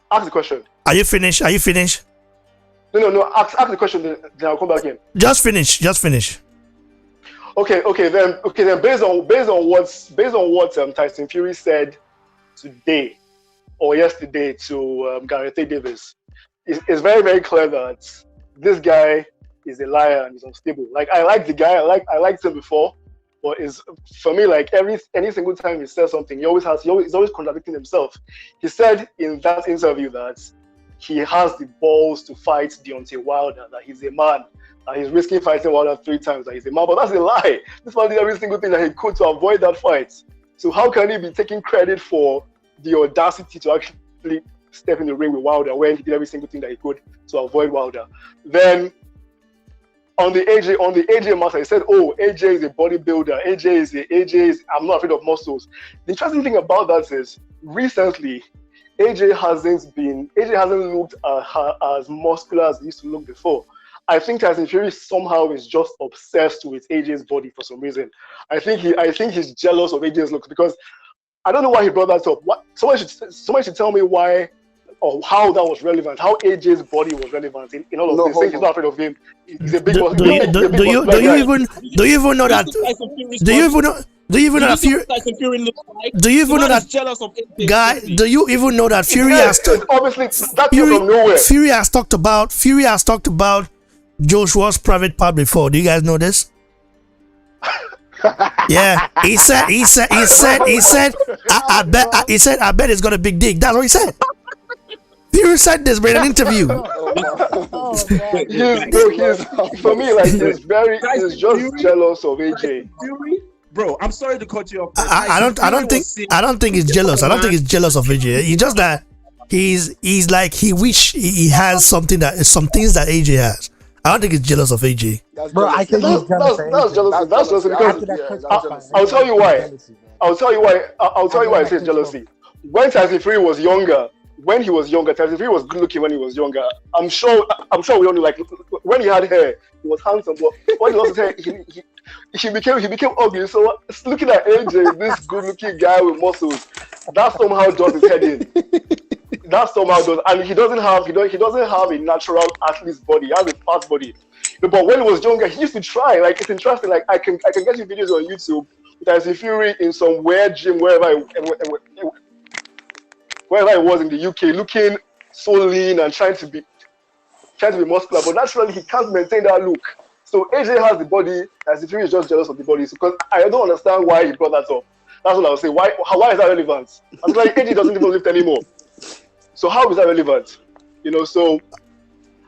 Ask the question. Are you finished? No. Ask the question, then I'll come back in. Just finish. Okay. Then based on what Tyson Fury said today or yesterday to Gareth Davis, it's very, very clear that this guy is a liar and he's unstable. Like, I like the guy. I liked him before, but for me, like, any single time he says something, he's always contradicting himself. He said in that interview that he has the balls to fight Deontay Wilder, that he's a man, that he's risking fighting Wilder 3 times, that he's a man. But that's a lie. This man did every single thing that he could to avoid that fight. So how can he be taking credit for the audacity to actually step in the ring with Wilder when he did every single thing that he could to avoid Wilder? Then on the AJ matter, he said, "Oh, AJ is a bodybuilder. AJ is I'm not afraid of muscles." The interesting thing about that is recently AJ hasn't looked as muscular as he used to look before. I think Tyson Fury somehow is just obsessed with AJ's body for some reason. I think he's jealous of AJ's looks, because I don't know why he brought that up. Someone should tell me why or how that was relevant, how AJ's body was relevant in all of this. He's not afraid of him. He's a big boss. Do you even know that? Do you even know that Fury? Do you even know that jealous of guy? Do you even know that Fury has obviously that came from nowhere. Fury has talked about Joshua's private part before. Do you guys know this? Yeah, he said I bet he's got a big dick. That's what he said. Fury said this in an interview. For me, like, he's just jealous of AJ. Bro, I'm sorry to cut you off. I don't think he's jealous. I don't think he's jealous of AJ. He's just that he's like, he wish he has some things that AJ has. I don't think he's jealous of AJ. Bro, I think he's jealous. That's jealousy. That's jealousy because I'll tell you why. I'll tell you why I say jealousy. When Tyson Fury was younger, Tyson Fury was good looking when he was younger. I'm sure we all know, like, when he had hair, he was handsome, but when he lost his hair, he became ugly. So looking at AJ, this good looking guy with muscles, that somehow does his head in. That somehow does, and he doesn't have a natural athlete's body. He has a fat body. But when he was younger, he used to try. Like, it's interesting. Like, I can get you videos on YouTube with Tyson Fury in some weird gym wherever he was in the UK, looking so lean and trying to be muscular, but naturally he can't maintain that look. So AJ has the body, Tyson Fury is just jealous of the body. Because I don't understand why he brought that up. That's what I was saying. Why is that relevant? I'm like, AJ doesn't even lift anymore. So how is that relevant? So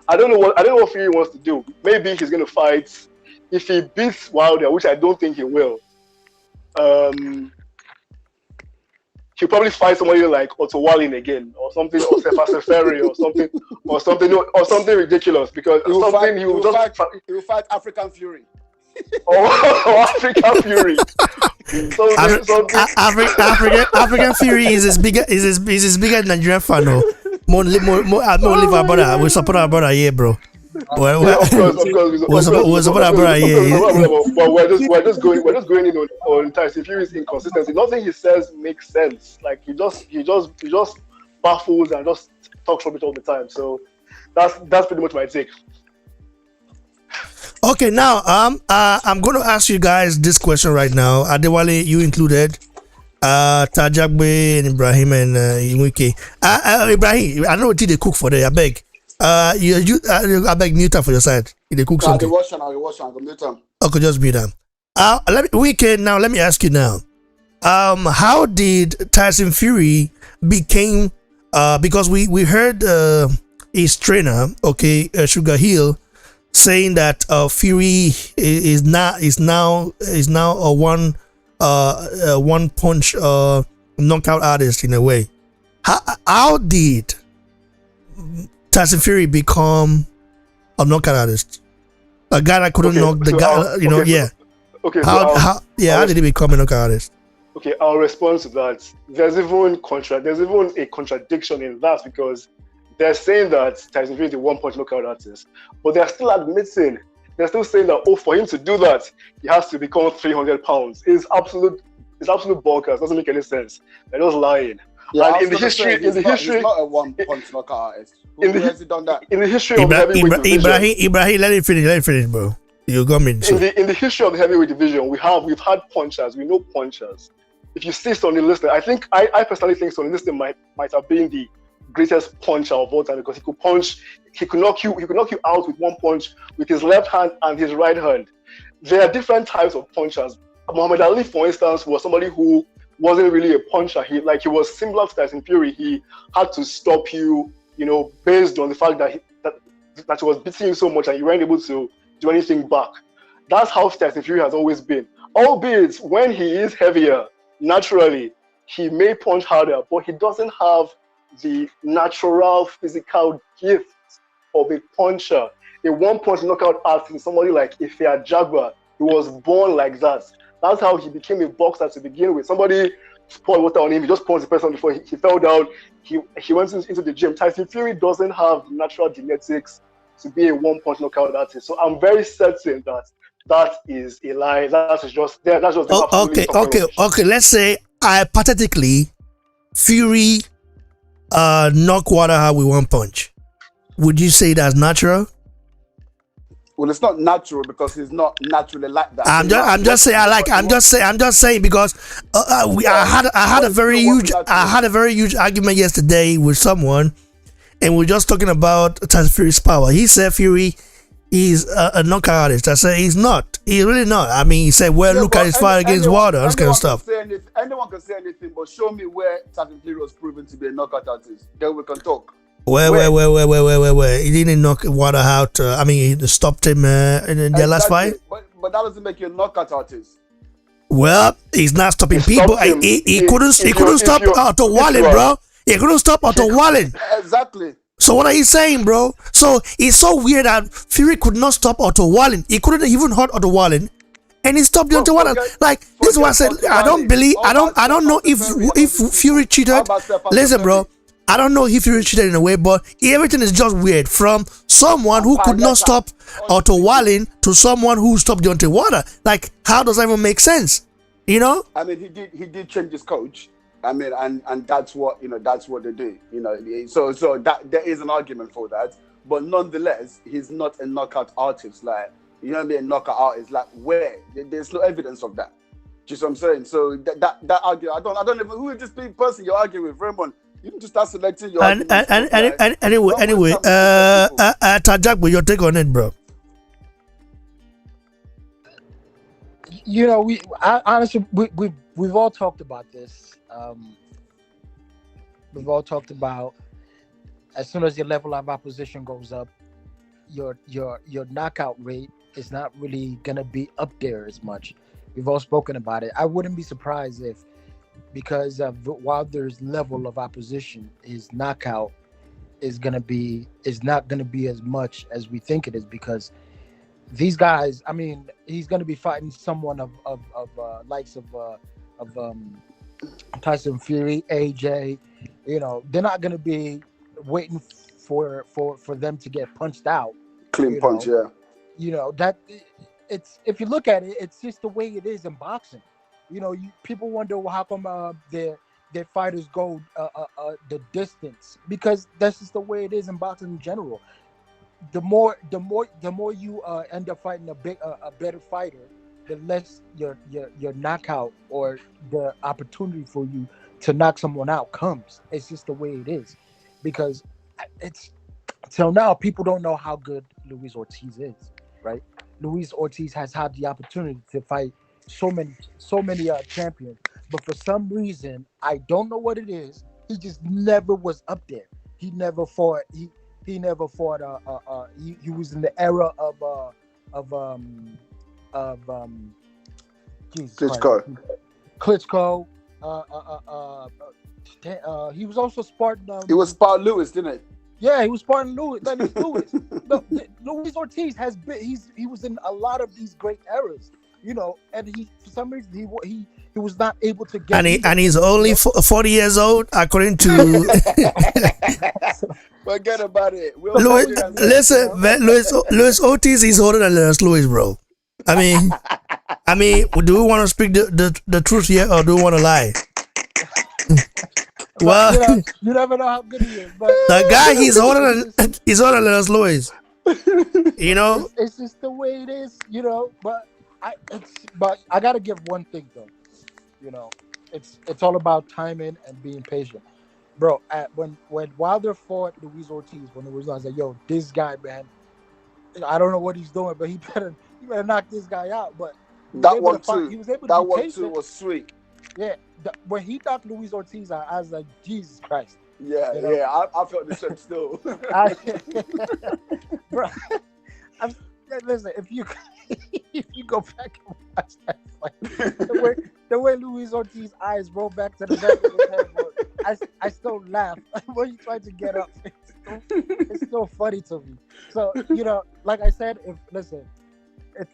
I don't know what Fury wants to do. Maybe he's gonna fight. If he beats Wilder, which I don't think he will, he'll probably fight somebody like Otto Wallin again, or something, or Sefa Ferry, or something ridiculous, because he will fight African Fury. or African Fury. African Fury is as big as Nigerian fan. No, more live our brother. We support our brother here, bro. Of course. We support our brother here. But we're just going in on Tyson Fury's inconsistency. Nothing he says makes sense. Like, he just baffles and just talks rubbish all the time. So that's pretty much my take. Okay, now I'm going to ask you guys this question right now. Adewale, you included. Tajagbe and Ibrahim and Iwike. Ibrahim, I know what they cook for there. I beg. I beg mute for your side. They cook something. I'll watch and mute them. Okay, just mute them. Let me ask you now. How did Tyson Fury became? Because we heard his trainer, Sugar Hill, saying that Fury is now a one punch knockout artist in a way. How did Tyson Fury become a knockout artist? A guy that couldn't knock the guy, Okay. How did he become a knockout artist? Okay, I'll respond to that. There's even a contradiction in that, because they're saying that Tyson Fury is a one-punch knockout artist, but they're still admitting, they're still saying that, for him to do that, he has to become 300 pounds. It's absolute bonkers. Doesn't make any sense. They're just lying. Yeah, and in the history, he's not a one-punch knockout artist. Who has he done that? In the history of the heavyweight division, Ibrahim, let him finish, bro. You got me. In the history of the heavyweight division, we've had punchers. We know punchers. If you see Sonny Liston, I personally think Sonny Liston might have been the greatest puncher of all time, because he could punch, he could knock you out with one punch with his left hand and his right hand. There are different types of punchers. Muhammad Ali, for instance, was somebody who wasn't really a puncher. He was similar to Tyson Fury. He had to stop you, based on the fact that he was beating you so much and you weren't able to do anything back. That's how Tyson Fury has always been. Albeit when he is heavier, naturally, he may punch harder, but he doesn't have the natural physical gift of a puncher. A one-punch knockout artist is somebody like Ife Ajagba. He was born like that. That's how he became a boxer to begin with. Somebody poured water on him. He just punched the person before he fell down. He went into the gym. Tyson Fury doesn't have natural genetics to be a one-punch knockout artist. So I'm very certain that is a lie. That's just okay. Let's say hypothetically, Fury knock Waterhouse with one punch. Would you say that's natural? Well, it's not natural because he's not naturally like that. I'm just saying because I had a very huge argument yesterday with someone, and we're just talking about Tyson Fury's power. He said Fury is a knockout artist. I said he's not. He's really not. I mean, he said, look at his fight against Wilder, this kind of stuff. Anyone can say anything, but show me where Tyson Fury was proven to be a knockout artist. Then we can talk. Where? He didn't knock Wilder out. He stopped him in their last fight. But that doesn't make you a knockout artist. Well, he's not stopping people. He couldn't stop Otto Wallin, bro. He couldn't stop Otto Wallin. Exactly. So what are you saying, bro? So it's so weird that Fury could not stop Otto Wallin. He couldn't even hurt Otto Wallin, and he stopped Deontay Wilder. This is what I said. I don't know if Fury cheated. Listen, bro. I don't know if Fury cheated in a way, but everything is just weird. From someone who could not stop Otto Wallin to someone who stopped Deontay Wilder. How does that even make sense? He did change his coach. And that's what they do. So that there is an argument for that. But nonetheless, he's not a knockout artist. A knockout artist. Where? There's no evidence of that. Do you see what I'm saying? So that argument, I don't even, who is this big person you're arguing with, Raymond? You can just start selecting your anyway, Tajak, your take on it, bro. We've all talked about this. We've all talked about as soon as your level of opposition goes up, your knockout rate is not really gonna be up there as much. We've all spoken about it. I wouldn't be surprised if, because of Wilder's level of opposition, his knockout is not gonna be as much as we think it is, because these guys, he's gonna be fighting someone of likes of Tyson Fury, AJ. They're not gonna be waiting for them to get punched out. Clean punch, yeah. That it's, if you look at it, it's just the way it is in boxing. People wonder how come their fighters go the distance, because that's just the way it is in boxing in general. the more you end up fighting a better fighter, the less your knockout or the opportunity for you to knock someone out comes. It's just the way it is, because it's till now people don't know how good Luis Ortiz is, right? Luis Ortiz has had the opportunity to fight so many champions, but for some reason I don't know what it is. He just never was up there. He never fought. He never fought. He was in the era of Jesus Klitschko. He was also Spartan. He was Spartan Lewis, didn't it? Yeah, he was Spartan Lewis. Lennox Lewis. Look, Luis Ortiz has been. He was in a lot of these great eras, you know, and he for some reason he was not able to get. And he's only 40 years old, according to. Forget about it. Luis Ortiz is older than Lennox Lewis, bro. I mean, do we want to speak the truth here, or do we want to lie? Well, you never know how good he is. But the guy, he's older than Lennox Lewis. You know, it's just the way it is, you know. But I gotta give one thing though. You know, it's all about timing and being patient, bro. When Wilder fought Luis Ortiz, when it was, I was like, yo, this guy, man, I don't know what he's doing, but he better knock this guy out. But that one too. He was able to that one too was sweet. Yeah, when he knocked Luis Ortiz out, I was like, Jesus Christ. Yeah, you know? Yeah, I felt the same still. Bro, listen, if you go back and watch that fight, the way Luis Ortiz's eyes roll back to the back of his head, bro, I still laugh when he tried to get up. It's still funny to me. So, you know, like I said,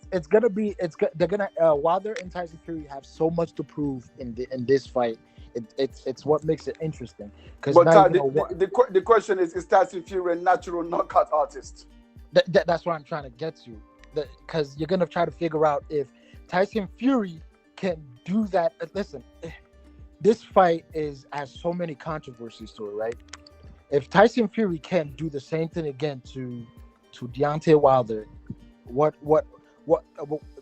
they're gonna Wilder and Tyson Fury have so much to prove in this fight. It's what makes it interesting. Because the question is Tyson Fury a natural knockout artist? That's what I'm trying to get to. Because you're gonna try to figure out if Tyson Fury can do that. Listen, this fight has so many controversies to it, right? If Tyson Fury can do the same thing again to Deontay Wilder, what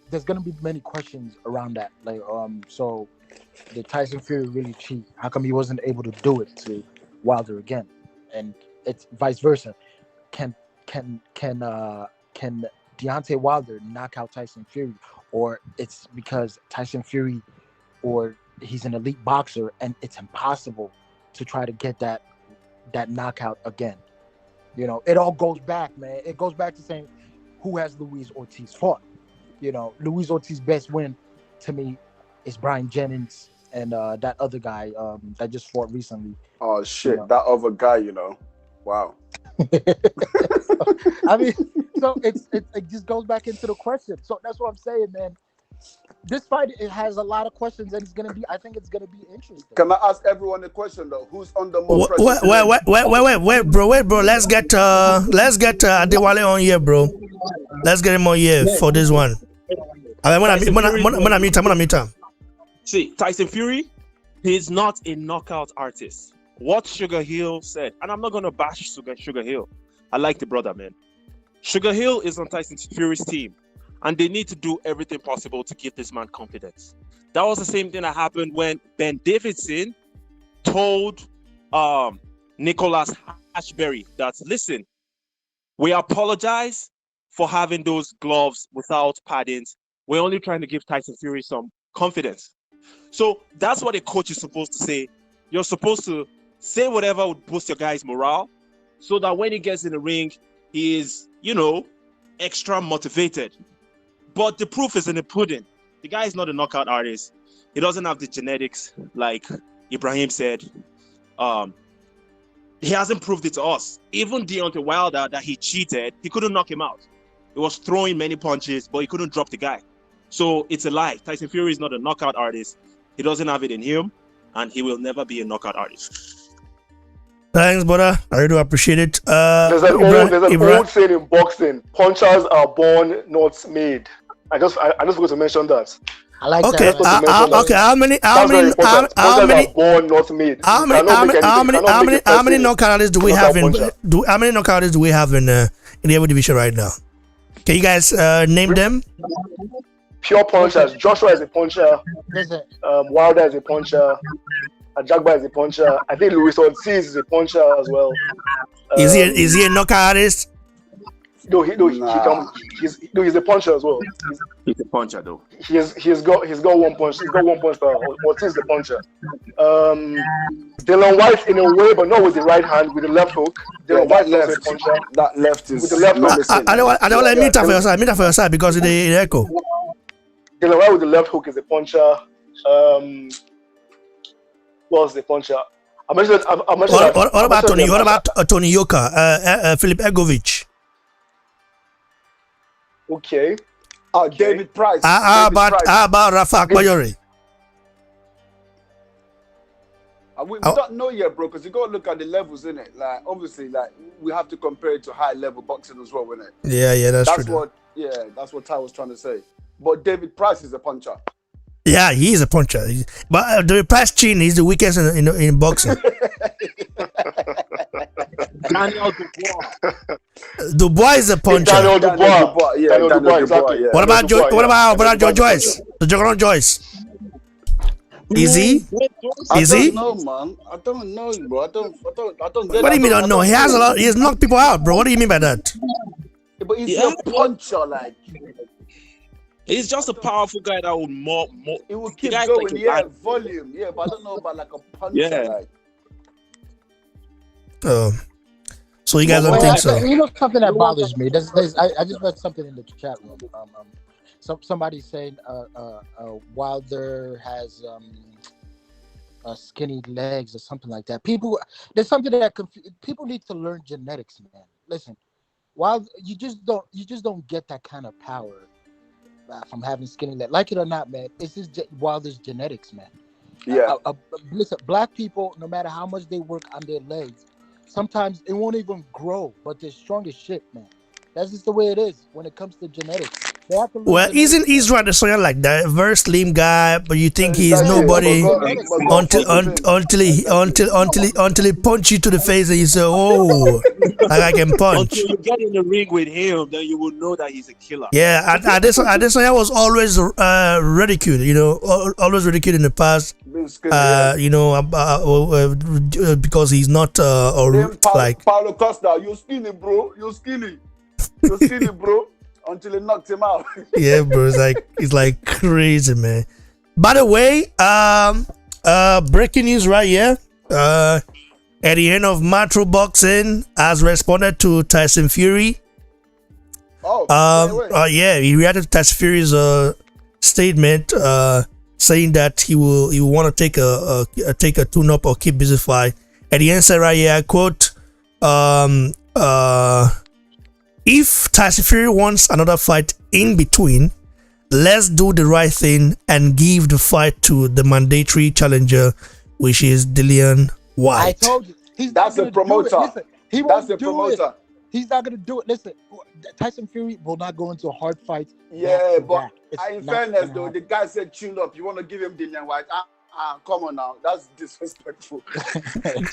there's gonna be many questions around that. Like, so did Tyson Fury really cheat? How come he wasn't able to do it to Wilder again? And it's vice versa. Can Deontay Wilder knock out Tyson Fury, or it's because Tyson Fury, or he's an elite boxer and it's impossible to try to get that knockout again? You know, it all goes back, man. It goes back to saying, who has Luis Ortiz fought? You know, Luis Ortiz's best win to me is Brian Jennings and that other guy that just fought recently. Oh shit, you know? That other guy, you know. Wow. I mean, so it just goes back into the question. So that's what I'm saying, man. This fight, it has a lot of questions, and I think it's gonna be interesting. Can I ask everyone a question though? Who's under more pressure? Wait, bro. Let's get Adewale on here, bro. Let's get him on here for this one. See, Tyson Fury, he's not a knockout artist. What Sugar Hill said, and I'm not gonna bash Sugar Hill. I like the brother, man. Sugar Hill is on Tyson Fury's team, and they need to do everything possible to give this man confidence. That was the same thing that happened when Ben Davidson told Nicholas Ashbury that, listen, we apologize for having those gloves without paddings. We're only trying to give Tyson Fury some confidence. So that's what a coach is supposed to say. You're supposed to say whatever would boost your guy's morale, so that when he gets in the ring, he is, you know, extra motivated. But the proof is in the pudding. The guy is not a knockout artist. He doesn't have the genetics, like Ibrahim said. He hasn't proved it to us. Even Deontay Wilder, that he cheated, he couldn't knock him out. He was throwing many punches, but he couldn't drop the guy. So it's a lie. Tyson Fury is not a knockout artist. He doesn't have it in him, and he will never be a knockout artist. Thanks, brother. I really do appreciate it. There's an old saying in boxing: punchers are born, not made. I just forgot to mention that. I like that. Okay. How many born, not made. How many knockout artists do we have in in the heavy division right now? Can you guys name them? Pure punchers. Joshua is a puncher. Listen, Wilder is a puncher. Ajagba is a puncher. I think Luis Ortiz is a puncher as well. Is he a knockout artist? No, he's a puncher as well. He's a puncher though. He's got 1 punch. He's got 1 punch power. Ortiz is the puncher. Dylan White in a way, but not with the right hand, with the left hook. Dylan White left a puncher. That left is With the left hook. I don't want to meet up for your side. Meet up for your side because of the echo. Dylan White with the left hook is a puncher. What was the puncher? I mentioned. What about Tony? What about Tony Yoka? Filip Egovic? Okay. David Price. How about Rafa Akbayori? We don't know yet, bro, because you got to look at the levels, innit? Like, obviously, like, we have to compare it to high-level boxing as well, innit? Yeah, that's true. That's what Ty was trying to say. But David Price is a puncher. Yeah, he is a puncher. But the Price chin is the weakest in boxing. Daniel Dubois. Dubois is a puncher. Daniel Dubois. Daniel Dubois, exactly. Yeah. What about Joe Joyce? The Juggernaut Joyce? Is he? I don't know, man. I don't know, bro. I don't get What do you mean don't know? He has a lot. He has knocked people out, bro. What do you mean by that? But he's a puncher, like. He's just a powerful guy that would more. It will keep going, like volume, but I don't know about like a puncher, like. So you guys don't think so? You know something that bothers me. I just read something in the chat room. Somebody saying Wilder has skinny legs or something like that. There's something that people need to learn genetics, man. Listen, you just don't get that kind of power from having skinny legs. Like it or not, man, it's just Wilder's genetics, man. Yeah. Listen, black people, no matter how much they work on their legs, sometimes it won't even grow, but they're strong as shit, man. That's just the way it is when it comes to genetics. Well, isn't Israel the sort of like that very slim guy, but you think he's nobody until he punch you to the face and you say, "Oh, I can punch." Until you get in the ring with him, then you will know that he's a killer. Yeah, Adesanya was always ridiculed. You know, always ridiculed in the past. You know, because he's not like Paulo Costa. You're skinny, bro. You're skinny, bro. Until it knocked him out. Yeah, bro, it's like crazy, man. By the way, breaking news right here. At the end of Metro Boxing has responded to Tyson Fury. Yeah, he reacted to Tyson Fury's statement, saying that he will want to take a tune-up or keep busy fight. At the end, said right here, I quote, if Tyson Fury wants another fight in between, let's do the right thing and give the fight to the mandatory challenger, which is Dillian White. I told you, that's the promoter. Listen, that's the promoter. He's not gonna do it. Listen, Tyson Fury will not go into a hard fight. Yeah, but in fairness, though, the guy said tune up. You want to give him Dillian White? Come on now, that's disrespectful.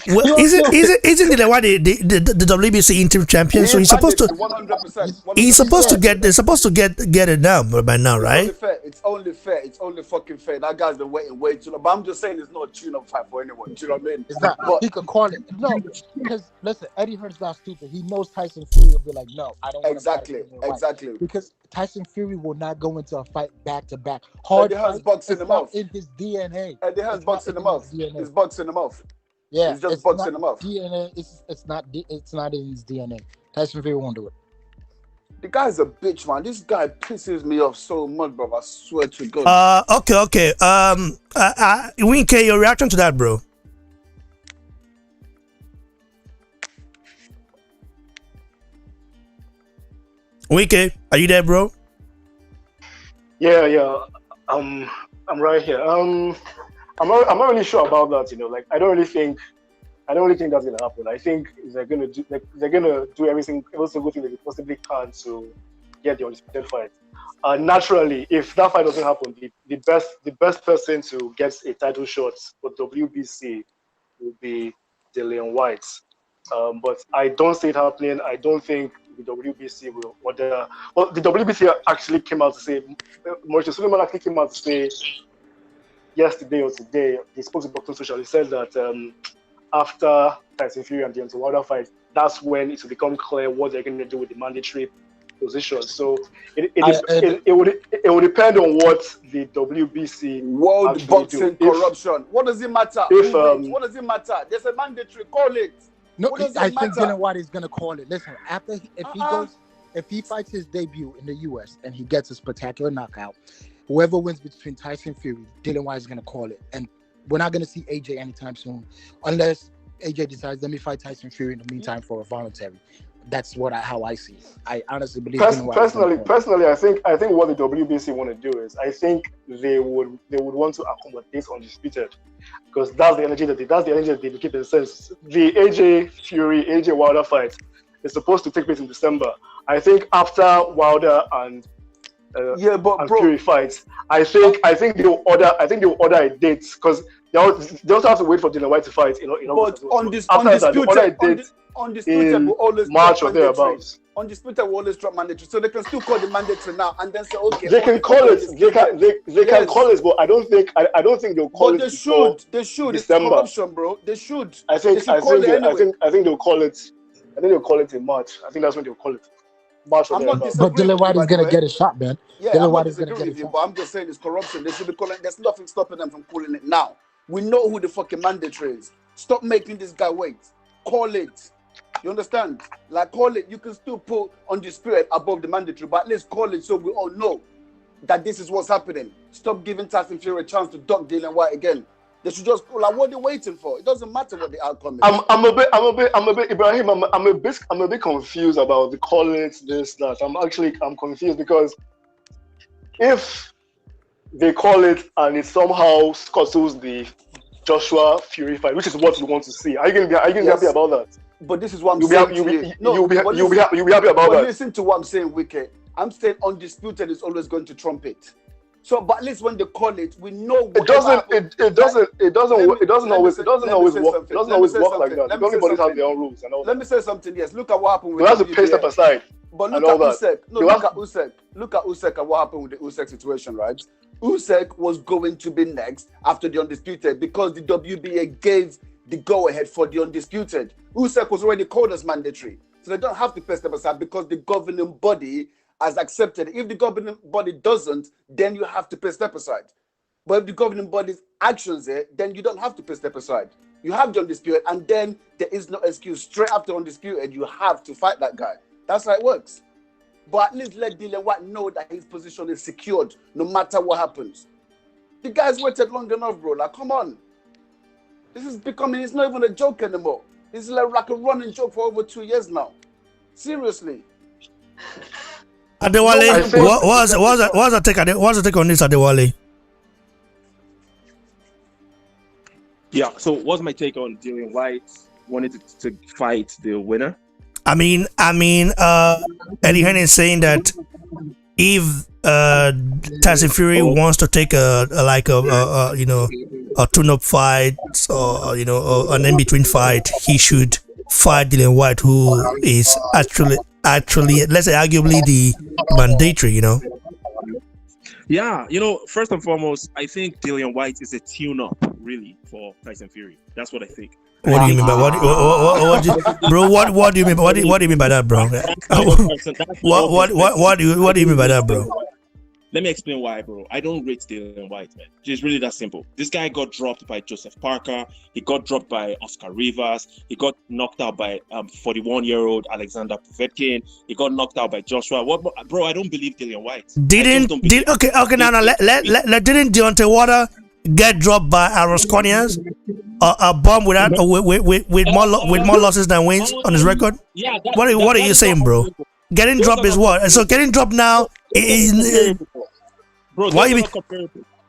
Well, isn't Dillian White the WBC interim champion? So he's supposed to 100%. He's supposed to get it now by now, right? It's only fair. It's only fucking fair. That guy's been waiting way too long. But I'm just saying, it's not a tune-up fight for anyone. Do you know what I mean? It's not. But he could call it. No, because listen, Eddie Hearn's not stupid. He knows Tyson Fury will be like, no, I don't. Exactly. Because Tyson Fury will not go into a fight back to back. Hard fight. Bucks in the mouth. In his DNA. Eddie Hearn's bucks in the mouth. It's bucks in the mouth. Yeah, it's just bucks in the mouth. DNA. It's not in his DNA. Tyson Fury won't do it. The guy's a bitch, man. This guy pisses me off so much, bro. I swear to God. Okay. Winke, your reaction to that, bro? Winke, are you there, bro? Yeah. I'm right here. I'm not really sure about that. You know, like I don't really think that's gonna happen. I think they're gonna do everything, every single thing they possibly can to get the undisputed fight. Naturally, if that fight doesn't happen, the best person to get a title shot for WBC will be Dillian White. But I don't see it happening. I don't think the WBC will order. Well, the WBC actually came out to say, Mauricio Suleiman actually came out to say yesterday or today, he spoke to Boxing Social. He said that after Tyson Fury and Deontay Wilder fight, that's when it will become clear what they're going to do with the mandatory position. So it would depend on what the WBC World Boxing Corruption. What does it matter? What does it matter? There's a mandatory. Call it. No, I think Dylan White is gonna call it. Listen, if he fights his debut in the US and he gets a spectacular knockout, whoever wins between Tyson Fury, Dylan White is gonna call it. And we're not gonna see AJ anytime soon, unless AJ decides let me fight Tyson Fury in the meantime for a voluntary. That's how I see it. I honestly believe. Personally, I think what the WBC want to do is, I think they would want to accommodate Undisputed, because that's the energy that they keep themselves. The AJ Wilder fight is supposed to take place in December. I think after Wilder and Fury fights, I think they'll order a date, because they also have to wait for Dylan White to fight. But Undisputed will always March or thereabouts. Undisputed will always drop mandatory, so they can still call the mandatory now and then say, okay. They can call it. They can call it, but I don't think they'll call it. They should. December. It's corruption, bro. They should. I think they'll call it. I think they'll call it in March. I think that's when they'll call it. March or thereabouts. But Dylan White is gonna get a shot, man. Yeah, Dylan White is gonna get a shot. But I'm just saying it's corruption. They should be calling. There's nothing stopping them from calling it now. We know who the fucking mandatory is. Stop making this guy wait. Call it. You understand? Like, call it. You can still put Undisputed above the mandatory, but let's call it so we all know that this is what's happening. Stop giving Tyson Fury a chance to duck Dylan White again. They should just, like, what are they waiting for? It doesn't matter what the outcome is. I'm a bit Ibrahim. I'm a bit confused about the call it, this, that. I'm confused, because if they call it and it somehow scuttles the Joshua Fury fight, which is what we want to see, are you gonna be happy about that? But this is what I'm saying. You'll be happy about that. Listen to what I'm saying, Wiki. I'm saying Undisputed is always going to trump it. So, but at least when they call it, we know. It doesn't always work like that. Everybody has their own rules. Let me say something. Yes, look at what happened with. You have to pay step aside. But look at Usyk. No, look at Usyk. Look at Usyk and what happened with the Usyk situation, right? Usyk was going to be next after the Undisputed because the WBA gave the go-ahead for the Undisputed. Usyk was already called as mandatory, so they don't have to pay step aside because the governing body has accepted it. If the governing body doesn't, then you have to pay step aside. But if the governing body's actions it, then you don't have to pay step aside. You have the Undisputed, and then there is no excuse. Straight after Undisputed, you have to fight that guy. That's how it works. But at least let Dylan White know that his position is secured, no matter what happens. The guy's waited long enough, bro. Like, come on. This is becoming, it's not even a joke anymore. It's like a running joke for over 2 years now. Seriously. Adewale, what's the take on this, Adewale? Yeah, so what's my take on Dylan White wanted to fight the winner? I mean, Eddie Hearn is saying that if Tyson Fury wants to take a tune-up fight or an in-between fight, he should fight Dylan White, who is actually let's say arguably the mandatory. Yeah, first and foremost, I think Dylan White is a tune-up really for Tyson Fury. That's what I think. What do you mean by what do you mean? What do you mean by that, bro? What do you mean by that, bro? Let me explain why, bro. I don't rate Dylan White, man. It's really that simple. This guy got dropped by Joseph Parker. He got dropped by Oscar Rivas. He got knocked out by 41-year-old Alexander Povetkin. He got knocked out by Joshua. Bro, I don't believe Dylan White. Didn't Deontay Wilder get dropped by Arosconians? A bomb with more losses than wins on his record? Yeah. What are you saying, bro? Getting dropped is what? So getting dropped now is. Bro, why you mean?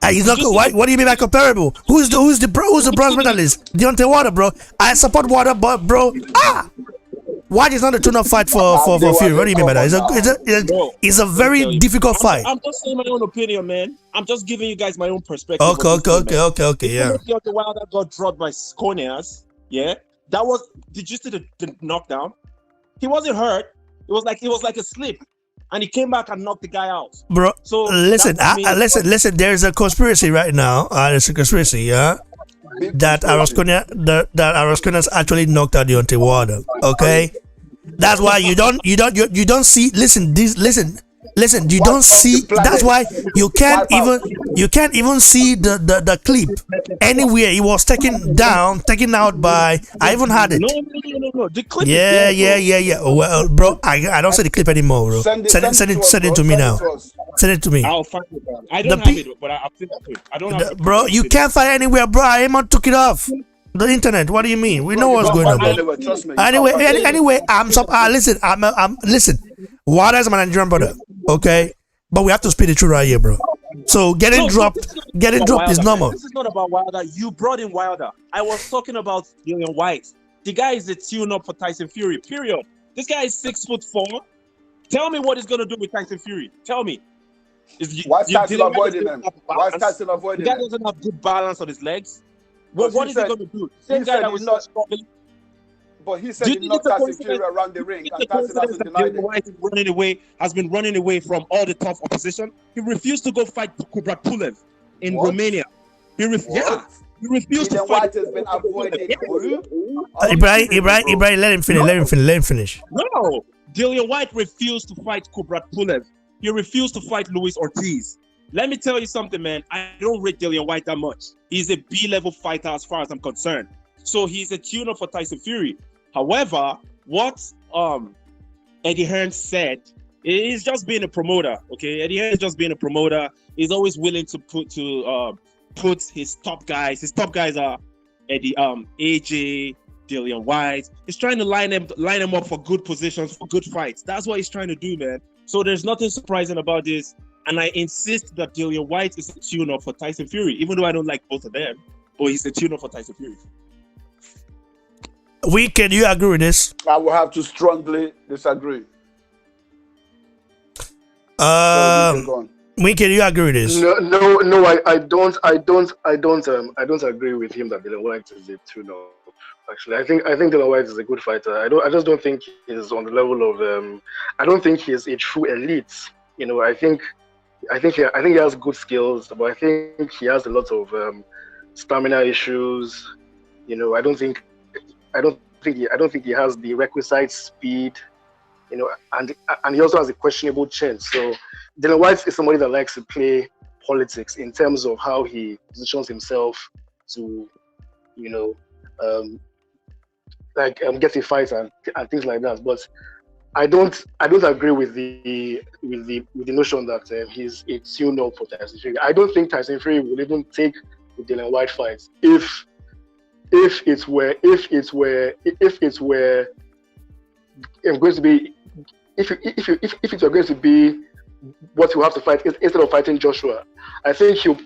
He's not. What do you mean by comparable? Who's the bronze medalist? Deontay Wilder, bro. I support Wilder, but bro, White is not a tune-up fight for Fury. What do you mean by that? It's a very difficult fight. I'm just saying my own opinion, man. I'm just giving you guys my own perspective. Okay, yeah. Deontay Wilder got dropped by Sconias. Yeah, that was. Did you see the knockdown? He wasn't hurt. It was like a slip, and he came back and knocked the guy out. Bro, So listen, that means- listen. There's a conspiracy right now. There's a conspiracy, yeah. That Arascona's actually knocked out Deontay Wilder. Okay, that's why you don't see. Listen, you don't see. That's why you can't even see the clip anywhere. He was taken out by. I even had it. No. The clip. Yeah. Well, bro, I don't see the clip anymore, bro. Send it to me now. Send it to me. I'll find it. I don't have it, but I'll send it. I don't have it. Bro, you can't find it anywhere, bro. Ayman took it off the internet. What do you mean? We know what's going on, bro. Trust me. Anyway, listen. Wilder's my Nigerian brother, okay? But we have to speak the truth right here, bro. So getting dropped is normal. This is not about Wilder. You brought in Wilder. I was talking about Dillian White. The guy is a tune-up for Tyson Fury, period. This guy is 6'4". Tell me what he's going to do with Tyson Fury. Tell me. Why is Tyson avoiding him? Why is Tyson avoiding him? The him? guy doesn't have good balance on his legs. What is he going to do? Same guy that was not struggling. But he said he knocked Tyson Fury around the ring, and Tyson hasn't denied it. Has been running away from all the tough opposition. He refused to go fight Kubrat Pulev in Romania. He refused to fight. White has been avoiding Ibrahim, let him finish. No, Dillian White refused to fight Kubrat Pulev. He refused to fight Luis Ortiz. Let me tell you something, man. I don't rate Dillian White that much. He's a B-level fighter as far as I'm concerned. So he's a tuner for Tyson Fury. However, what Eddie Hearn said, he's just being a promoter. Okay, Eddie Hearn is just being a promoter. He's always willing to put his top guys. His top guys are Eddie, AJ, Dillian White. He's trying to line them up for good positions, for good fights. That's what he's trying to do, man. So there's nothing surprising about this. And I insist that Dillian White is a tune-up for Tyson Fury, even though I don't like both of them. But he's a tune-up for Tyson Fury. Can you agree with this? I will have to strongly disagree. Can you agree with this? No, I don't agree with him that Dillian White is a tune-up. Actually, I think Dillian White is a good fighter. I just don't think he's on the level of. I don't think he's a true elite. You know, I think he has good skills, but I think he has a lot of stamina issues. You know, I don't think he has the requisite speed. You know, and he also has a questionable chin. So Dillian White is somebody that likes to play politics in terms of how he positions himself to, you know, get a fight and things like that. But I don't agree with the notion that he's a tune-up for Tyson Fury. I don't think Tyson Fury will even take the Dillian White fight if it were going to be if it were going to be what you have to fight instead of fighting Joshua. I think he'll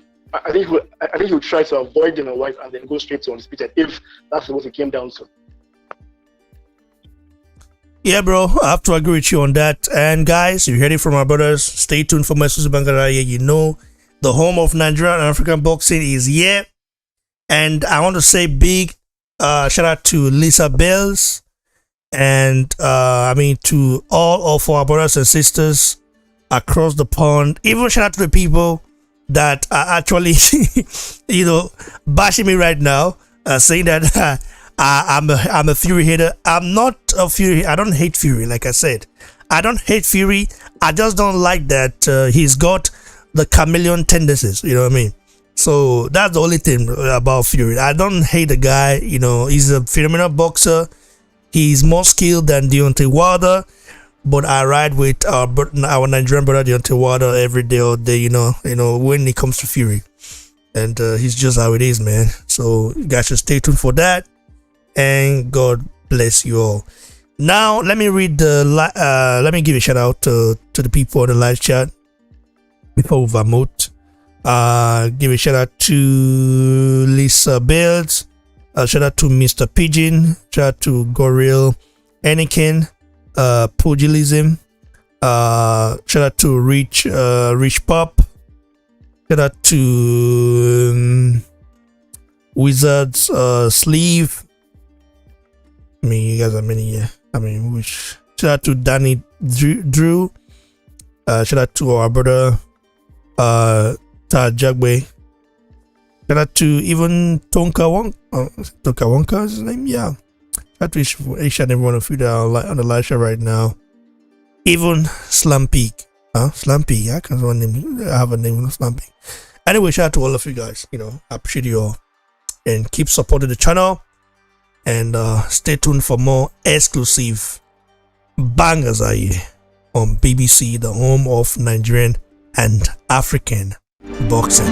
try to avoid Dillian White and then go straight to undisputed if that's what it came down to. Yeah, bro, I have to agree with you on that. And guys, you heard it from our brothers. Stay tuned for my Susu Bangaraya. You know, the home of Nigerian and African boxing is here. And I want to say big shout out to Lisa Bells and to all of our brothers and sisters across the pond. Even shout out to the people that are actually, bashing me right now, saying that I'm a Fury hater. I'm not a Fury. I don't hate Fury. Like I said, I don't hate Fury. I just don't like that he's got the chameleon tendencies. You know what I mean? So that's the only thing about Fury. I don't hate the guy. You know, he's a phenomenal boxer. He's more skilled than Deontay Wilder. But I ride with our Nigerian brother Deontay Wilder every day all day. You know when it comes to Fury, and he's just how it is, man. So you guys should stay tuned for that. And God bless you all. Now let me read let me give a shout out to the people on the live chat before we vote. Give a shout out to Lisa Bells, shout out to Mr. Pigeon, shout out to Goril Anakin, Pugilism, shout out to Rich Pop, shout out to Wizards Sleeve. I mean, you guys are many, yeah. Shout out to Danny Drew. Shout out to our brother Jagwe. Shout out to even Tonka Wonka is his name? Yeah. Shout out to each and every one of you that are on the live show right now. Even Slampy. Slampy. I can't remember I have a name of Slampy. Anyway, shout out to all of you guys. I appreciate you all. And keep supporting the channel. And stay tuned for more exclusive bangers are here on BBC, the home of Nigerian and African boxing.